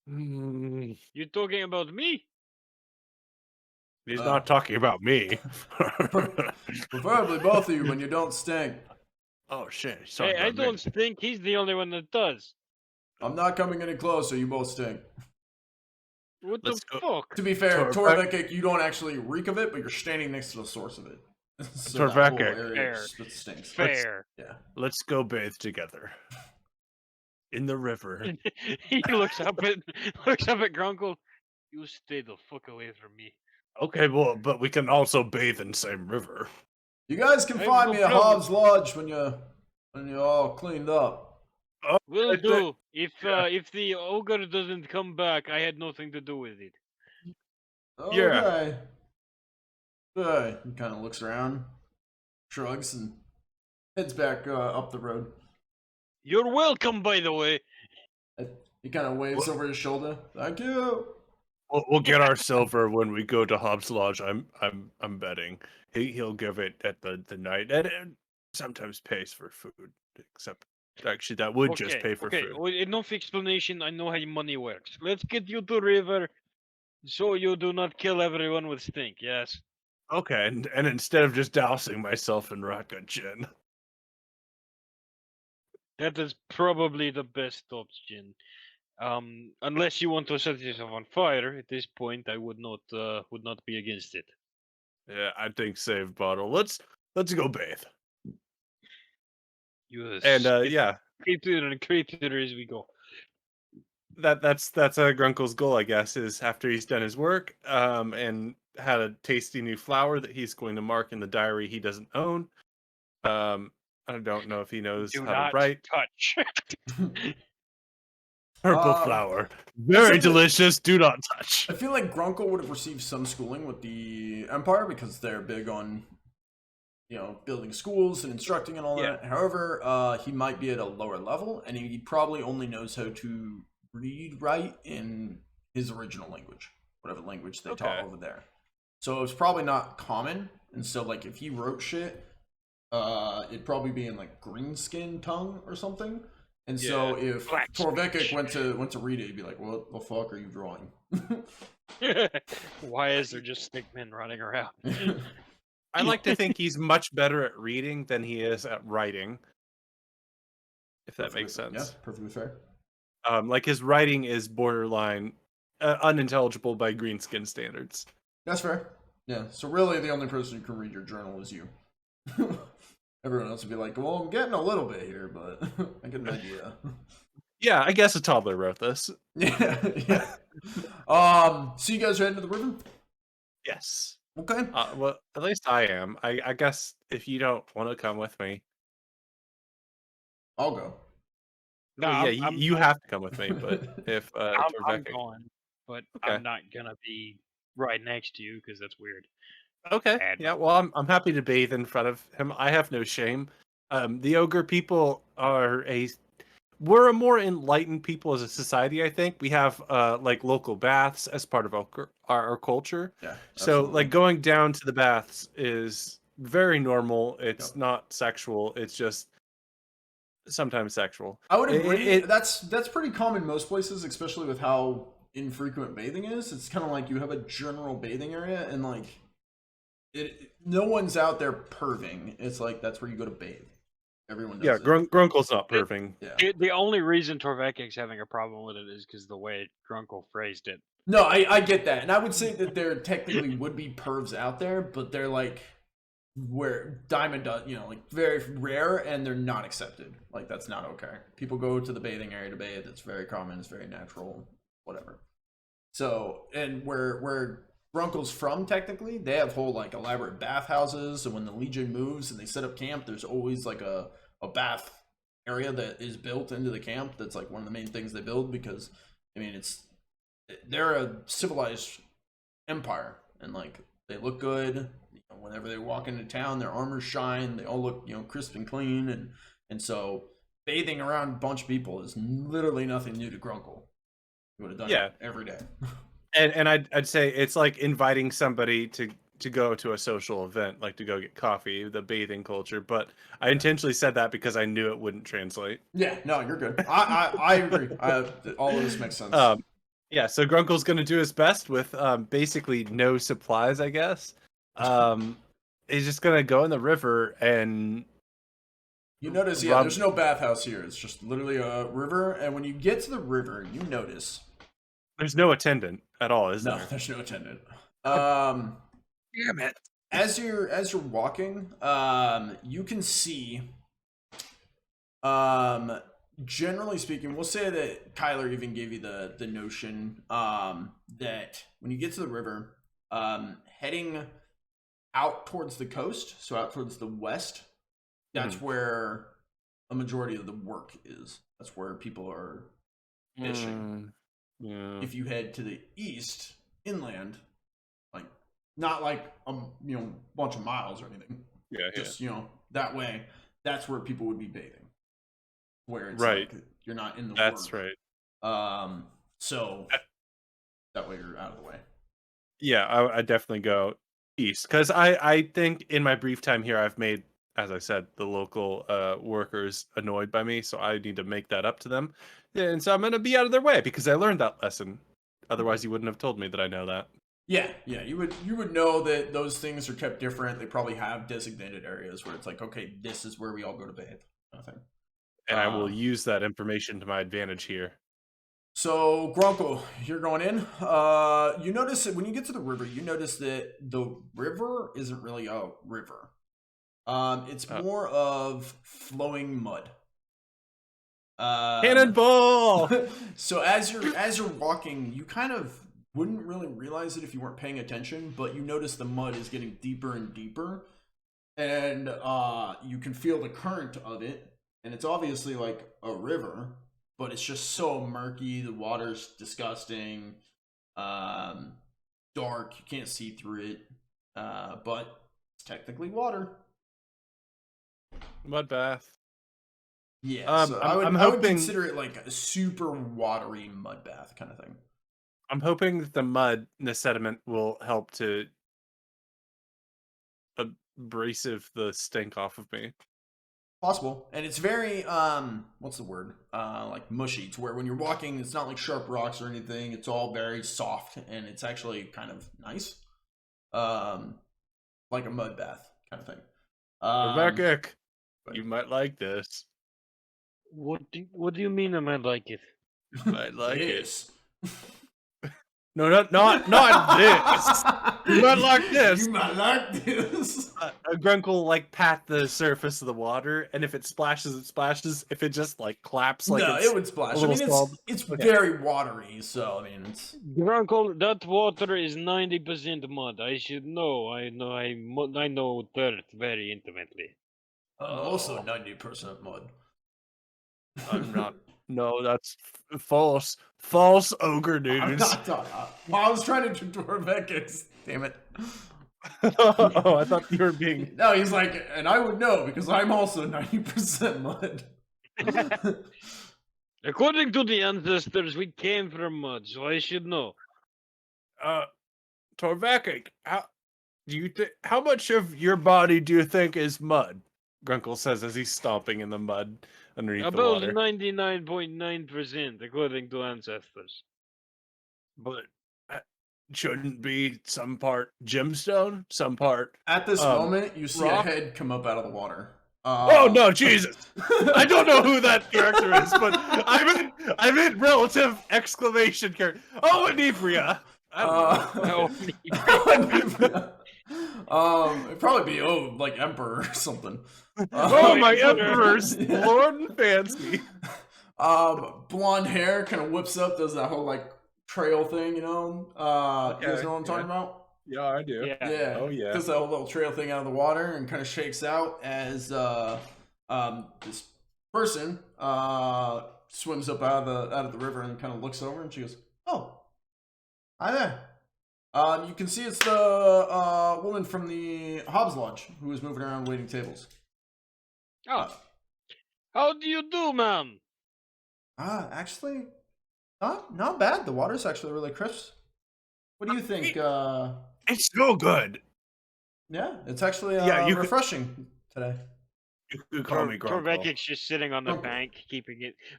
You talking about me? He's not talking about me. Preferably both of you when you don't stink. Oh shit! Hey, I don't stink. He's the only one that does. I'm not coming any closer. You both stink. What the fuck? To be fair, Torvekek, you don't actually reek of it, but you're standing next to the source of it. So Torvekek, stinks. Fair. Yeah. Let's go bathe together in the river. He looks up at Grunkle. You stay the fuck away from me. Okay, well, but we can also bathe in the same river. You guys can find me at Hobbs Lodge when you're all cleaned up. Will do. If the ogre doesn't come back, I had nothing to do with it. Okay. Yeah. Good. He kind of looks around, shrugs, and heads back up the road. You're welcome, by the way. He kind of waves over his shoulder. Thank you. We'll get our silver when we go to Hobbs Lodge. I'm betting he'll give it at the night, and it sometimes pays for food. Except actually, that would just pay for food. Well, enough explanation. I know how money works. Let's get you to river, so you do not kill everyone with stink. Yes. Okay, and instead of just dousing myself in Rotgut Gin. That is probably the best option. Unless you want to set yourself on fire, at this point, I would not be against it. Yeah, I think save bottle. Let's go bathe. Yes. And yeah, creepier and creepier as we go. That's Grunkle's goal, I guess, is after he's done his work, and had a tasty new flower that he's going to mark in the diary he doesn't own. I don't know if he knows how to write. Touch. Purple flower. Very delicious. Do not touch. I feel like Grunkle would have received some schooling with the Empire because they're big on, building schools and instructing and all that. However, he might be at a lower level, and he probably only knows how to read, write in his original language, whatever language they taught over there. So it's probably not common, and so like if he wrote shit, it'd probably be in like green skin tongue or something. And so if Torvekek went to read it, he'd be like, "What the fuck are you drawing?" Why is there just stick men running around? I like to think he's much better at reading than he is at writing. If that makes sense. Yeah, perfectly fair. Like his writing is borderline unintelligible by green skin standards. That's fair. Yeah. So really, the only person who can read your journal is you. Everyone else would be like, "Well, I'm getting a little bit here, but I get an idea." Yeah, I guess a toddler wrote this. Yeah. So you guys are heading to the river? Yes. Okay. Well, at least I am. I guess if you don't want to come with me, I'll go. No, you have to come with me. But if I'm going, but I'm not gonna be right next to you because that's weird. Okay. Yeah. Well, I'm happy to bathe in front of him. I have no shame. The ogre people we're a more enlightened people as a society. I think we have like local baths as part of our culture. Yeah. So like going down to the baths is very normal. It's not sexual. It's just sometimes sexual. I would agree. That's pretty common most places, especially with how infrequent bathing is. It's kind of like you have a general bathing area, and like no one's out there perving. It's like that's where you go to bathe. Everyone does. Yeah, Grunkle's not perving. The only reason Torvekek's having a problem with it is because the way Grunkle phrased it. No, I get that, and I would say that there technically would be pervs out there, but they're like where diamond does, like very rare, and they're not accepted. Like that's not okay. People go to the bathing area to bathe. It's very common. It's very natural. Whatever. So, and where Grunkle's from, technically, they have whole like elaborate bathhouses, and when the Legion moves and they set up camp, there's always like a bath area that is built into the camp. That's like one of the main things they build because, I mean, they're a civilized empire, and like they look good. Whenever they walk into town, their armors shine. They all look, crisp and clean, and so bathing around a bunch of people is literally nothing new to Grunkle. You would have done it every day. And I'd say it's like inviting somebody to go to a social event, like to go get coffee, the bathing culture. But I intentionally said that because I knew it wouldn't translate. Yeah, no, you're good. I agree. All of this makes sense. Yeah, so Grunkle's going to do his best with basically no supplies, I guess. He's just going to go in the river and... You notice, there's no bathhouse here. It's just literally a river. And when you get to the river, you notice... There's no attendant at all, is there? No, there's no attendant. Damn it. As you're walking, you can see, generally speaking, we'll say that Kyler even gave you the notion that when you get to the river, heading out towards the coast, so out towards the west, that's where a majority of the work is. That's where people are fishing. Yeah. If you head to the east, inland, like not like a bunch of miles or anything. Just that way, that's where people would be bathing. Where it's like you're not in the That's work. Right. So that way you're out of the way. Yeah, I definitely go east because I think in my brief time here I've made, as I said, the local workers annoyed by me, so I need to make that up to them. And so I'm going to be out of their way because I learned that lesson. Otherwise, you wouldn't have told me that I know that. Yeah, you would know that those things are kept different. They probably have designated areas where it's like, okay, this is where we all go to bathe. Nothing. And I will use that information to my advantage here. So, Grunkle, you're going in. You notice that when you get to the river, you notice that the river isn't really a river. It's more of flowing mud. Cannonball! So as you're walking, you kind of wouldn't really realize it if you weren't paying attention, but you notice the mud is getting deeper and deeper, and you can feel the current of it, and it's obviously like a river, but it's just so murky. The water's disgusting, dark. You can't see through it, but it's technically water. Mud bath. Yeah, so I would consider it like a super watery mud bath kind of thing. I'm hoping that the mud and the sediment will help to abrasive the stink off of me. Possible. And it's very what's the word? Like mushy. It's where when you're walking, it's not like sharp rocks or anything. It's all very soft and it's actually kind of nice. Like a mud bath kind of thing. Torvekek, you might like this. What do you mean I might like it? You might like this. it. No, not this. You might like this. You might like this. A Grunkle like pat the surface of the water, and if it splashes, it splashes. If it just like claps, like no, it would splash. I mean, it's okay. very watery, so I mean, it's Grunkle. That water is 90% mud. I should know. I know dirt very intimately. Also 90% mud. I'm not. No, that's false. False ogre news. I was trying to do Torvekek. Damn it. Oh, I thought you were being. No, he's like, and I would know because I'm also 90% mud. According to the ancestors, we came from mud, so I should know. Torvekek, how much of your body do you think is mud? Grunkle says as he's stomping in the mud underneath the water. About 99.9%, according to ancestors. But shouldn't be some part gemstone, some part. At this moment, you see rock? a head come up out of the water. Oh no, Jesus! I don't know who that character is, but I meant relative exclamation character. Oh, Anifria! It'd probably be like Emperor or something. Oh, my Emperor's Lord and Fancy. Blonde hair kind of whips up, does that whole like trail thing, you know? You guys know what I'm talking about? Yeah, I do. Yeah. Oh yeah. Does that whole little trail thing out of the water and kind of shakes out as this person swims up out of the river and kind of looks over and she goes, "Oh, hi there." You can see it's the woman from the Hobbs Lodge who is moving around waiting tables. Oh, how do you do, ma'am? Actually, not bad. The water's actually really crisp. What do you think? It's so good. Yeah, it's actually refreshing today. You call me Grunkle. Torvekek's just sitting on the bank,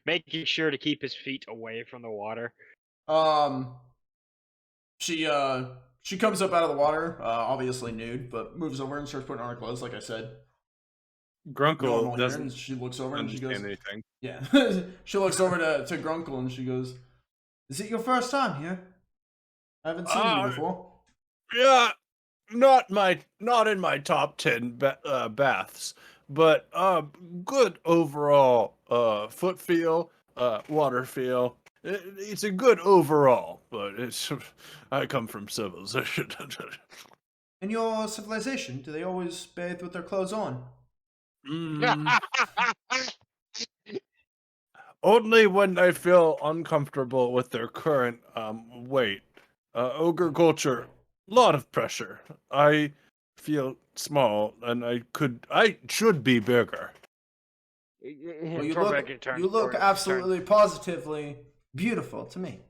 making sure to keep his feet away from the water. She comes up out of the water, obviously nude, but moves over and starts putting on her clothes, like I said. Grunkle doesn't. She looks over and she goes, anything. Yeah, she looks over to Grunkle and she goes, "Is it your first time here? I haven't seen you before." Yeah, not in my top 10 baths, but good overall foot feel, water feel. It's a good overall, but I come from civilization. In your civilization, do they always bathe with their clothes on? Only when they feel uncomfortable with their current weight. Ogre culture, lot of pressure. I feel small, and I should be bigger. Well, you look absolutely positively beautiful to me.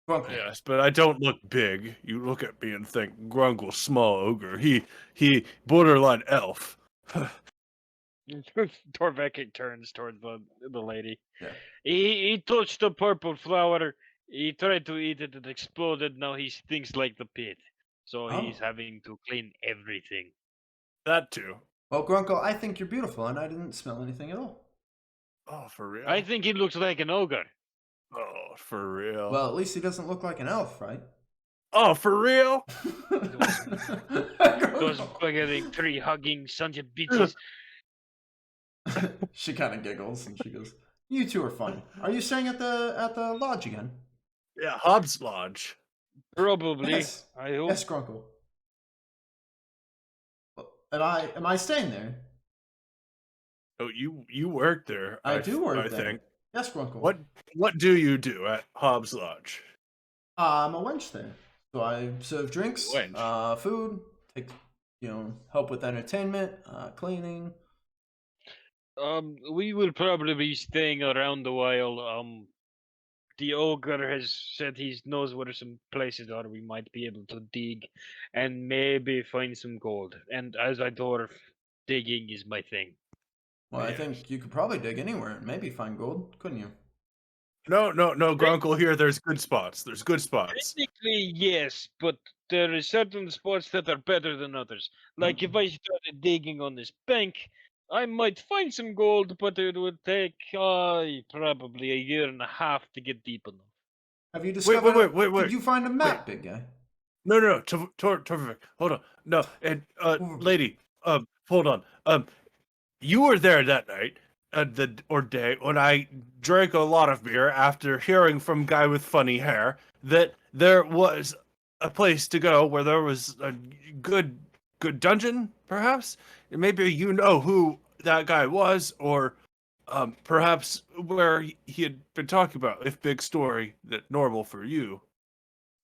Grunkle. Yes, but I don't look big. You look at me and think Grunkle, small ogre. He borderline elf. Torvekek turns towards the lady. Yeah. He touched the purple flower. He tried to eat it. It exploded. Now he stinks like the pit. So he's having to clean everything. That too. Well, Grunkle, I think you're beautiful, and I didn't smell anything at all. Oh, for real? I think he looks like an ogre. Oh, for real? Well, at least he doesn't look like an elf, right? Oh, for real? Those buggering, tree-hugging sons of bitches. She kind of giggles and she goes, "You two are funny. Are you staying at the lodge again?" Yeah, Hobbs Lodge. Probably. Yes. I hope. Yes, Grunkle. Am I staying there? Oh, you work there. I do work there. think. Yes, Grunkle. What do you do at Hobbs Lodge? I'm a wench there. So I serve drinks, Wench. food, help with entertainment, cleaning. We will probably be staying around a while. The ogre has said he knows where some places are we might be able to dig and maybe find some gold. And as a dwarf, digging is my thing. Well, I think you could probably dig anywhere and maybe find gold, couldn't you? No, Grunkle, here there's good spots. There's good spots. Technically, yes, but there are certain spots that are better than others. Like if I started digging on this bank, I might find some gold, but it would take probably a year and a half to get deep enough. Have you discovered? Wait. Did you find a map, big guy? No. Torvekek, hold on. No, and lady, hold on. You were there that night, day when I drank a lot of beer after hearing from guy with funny hair that there was a place to go where there was a good dungeon, perhaps. Maybe you know who that guy was, or perhaps where he had been talking about. If big story that normal for you.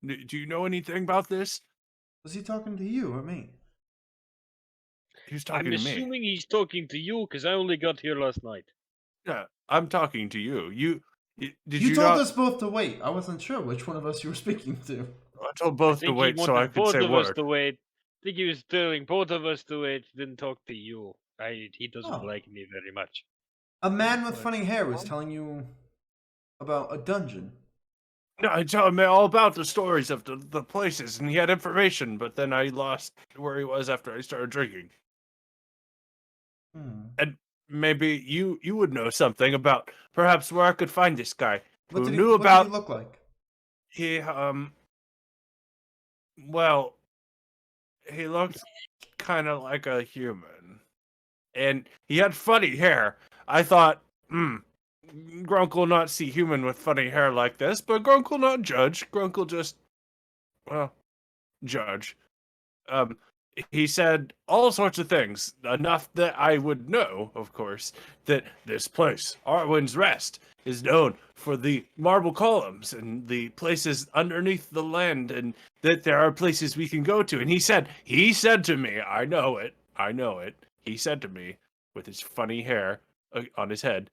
Do you know anything about this? Was he talking to you or me? He's talking to me. I'm assuming he's talking to you because I only got here last night. Yeah, I'm talking to you. You told us both to wait. I wasn't sure which one of us you were speaking to. I told both to wait so I could say both of word. us to wait. I think he was telling both of us to wait, then talk to you. He doesn't like me very much. A man with funny hair was telling you about a dungeon. No, I told him all about the stories of the places, and he had information, but then I lost where he was after I started drinking. And maybe you would know something about perhaps where I could find this guy. What did he look like? He well, he looked kind of like a human, and he had funny hair. I thought, Grunkle not see human with funny hair like this, but Grunkle not judge. Grunkle just, well, judge. He said all sorts of things, enough that I would know, of course, that this place, Arwin's Rest, is known for the marble columns and the places underneath the land, and that there are places we can go to. And he said to me, I know it. He said to me, with his funny hair on his head,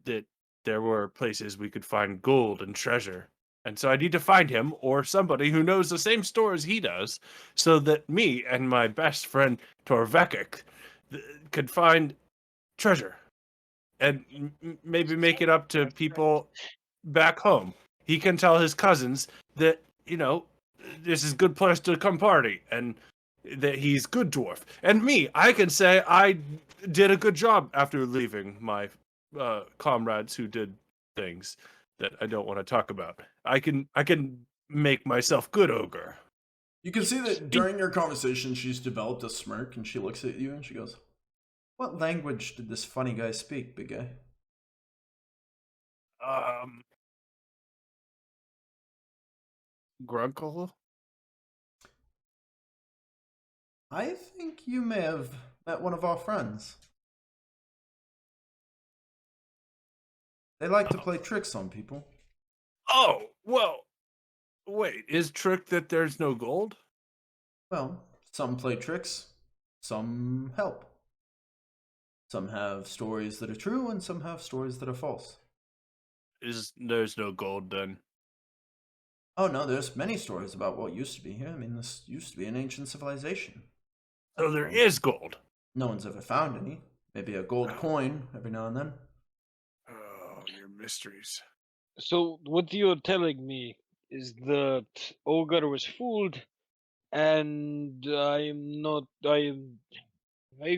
that there were places we could find gold and treasure. And so I need to find him or somebody who knows the same story as he does, so that me and my best friend Torvekek could find treasure and maybe make it up to people back home. He can tell his cousins that, this is a good place to come party and that he's good dwarf. And me, I can say I did a good job after leaving my comrades who did things that I don't want to talk about. I can make myself good ogre. You can see that during your conversation, she's developed a smirk, and she looks at you and she goes, "What language did this funny guy speak, big guy?" Grunkle? I think you may have met one of our friends. They like to play tricks on people. Oh, well, wait, is trick that there's no gold? Well, some play tricks, some help. Some have stories that are true, and some have stories that are false. There's no gold then? Oh no, there's many stories about what used to be here. I mean, this used to be an ancient civilization. So there is gold? No one's ever found any. Maybe a gold coin every now and then. Oh, your mysteries. So what you're telling me is that Ogre was fooled, and I've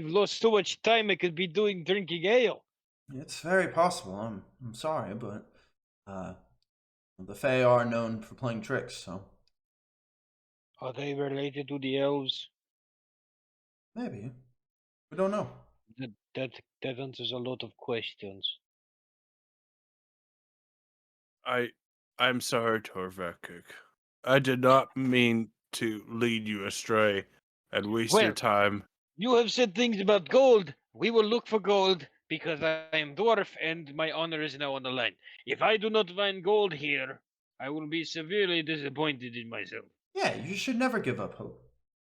lost so much time I could be drinking ale. It's very possible. I'm sorry, but the Fae are known for playing tricks, so. Are they related to the elves? Maybe. We don't know. That answers a lot of questions. I'm sorry, Torvekek. I did not mean to lead you astray and waste your time. You have said things about gold. We will look for gold. because I am dwarf and my honor is now on the line. If I do not find gold here, I will be severely disappointed in myself. Yeah, you should never give up hope.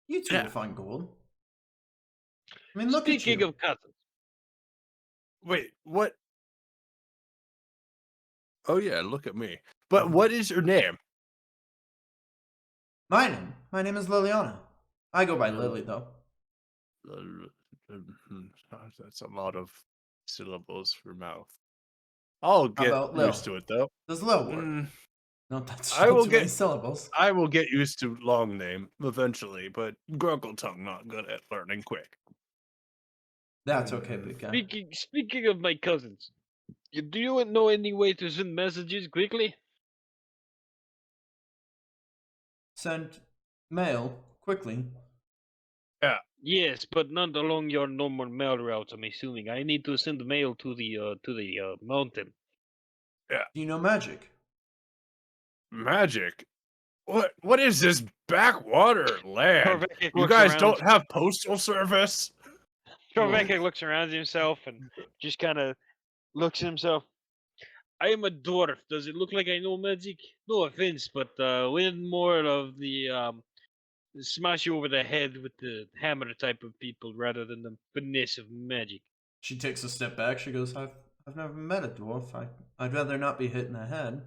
You two will find gold. I mean, look Speaking at you. of cousins. Wait, what? Oh yeah, look at me. But what is your name? My name is Liliana. I go by Lily, though. That's a lot of syllables for mouth. I'll get used to it, though. Does Lil work? No, that's I will too many syllables. I will get used to long name eventually, but Grunkle tongue not good at learning quick. That's okay, big guy. Speaking of my cousins, do you know any way to send messages quickly? Send mail quickly. Yeah. Yes, but not along your normal mail route. I'm assuming I need to send mail to the mountain. Yeah. Do you know magic? Magic? What is this backwater land? Torvekek You guys don't have postal service? Torvekek looks around himself and just kind of looks at himself. I am a dwarf. Does it look like I know magic? No offense, but we're more of the smash you over the head with the hammer type of people rather than the finesse of magic. She takes a step back. She goes, I've never met a dwarf. I'd rather not be hit in the head.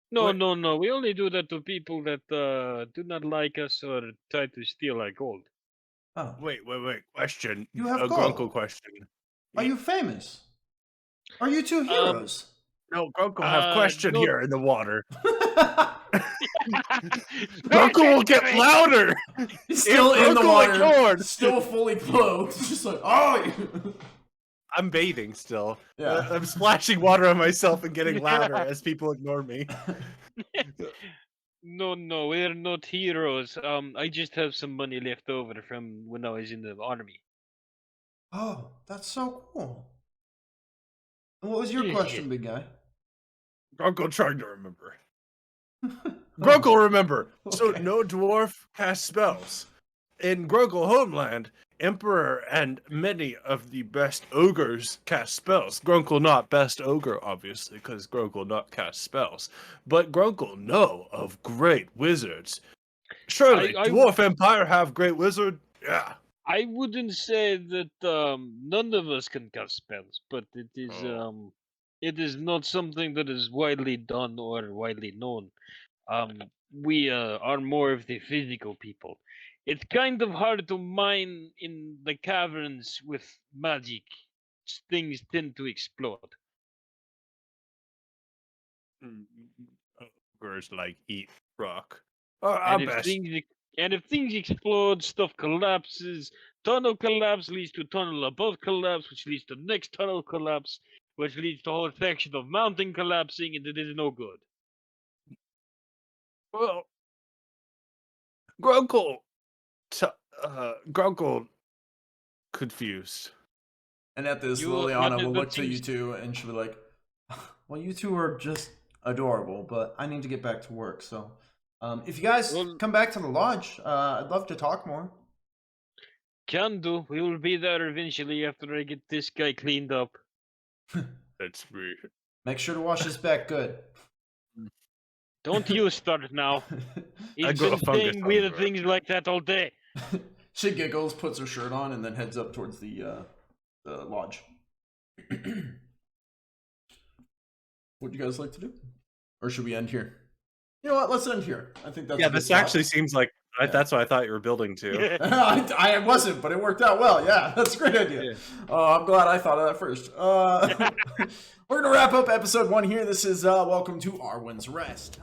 No. We only do that to people that do not like us or try to steal our gold. Oh. Wait. Question. You have a gold. Grunkle question. Are you famous? Are you two heroes? No, Grunkle have question here in the water. Grunkle will get louder. He's still in the water, still fully clothed. Just like, oh. I'm bathing still. Yeah. I'm splashing water on myself and getting louder as people ignore me. No, we're not heroes. I just have some money left over from when I was in the army. Oh, that's so cool. And what was your question, big guy? Grunkle trying to remember. Grunkle remember. Okay. So no dwarf casts spells. In Grunkle homeland, Emperor and many of the best ogres cast spells. Grunkle not best ogre, obviously, because Grunkle not cast spells. But Grunkle know of great wizards. Surely, Dwarf Empire have great wizard? Yeah. I wouldn't say that none of us can cast spells, but it is not something that is widely done or widely known. We are more of the physical people. It's kind of hard to mine in the caverns with magic. Things tend to explode. Ogres like eat rock. And if things explode, stuff collapses. Tunnel collapse leads to tunnel above collapse, which leads to next tunnel collapse, which leads to a whole section of mountain collapsing, and it is no good. Well, Grunkle confused. And at this, Liliana will look to you two, and she'll be like, well, you two are just adorable, but I need to get back to work, so if you guys come back to the lodge, I'd love to talk more. Can do. We will be there eventually after I get this guy cleaned up. That's weird. Make sure to wash his back good. Don't you start now. He's been saying weird things like that all day. She giggles, puts her shirt on, and then heads up towards the lodge. What do you guys like to do? Or should we end here? You know what? Let's end here. I think that's this actually seems like that's what I thought you were building to. I wasn't, but it worked out well. Yeah, that's a great idea. Yeah. I'm glad I thought of that first. We're going to wrap up episode 1 here. This is Welcome to Arwin's Rest.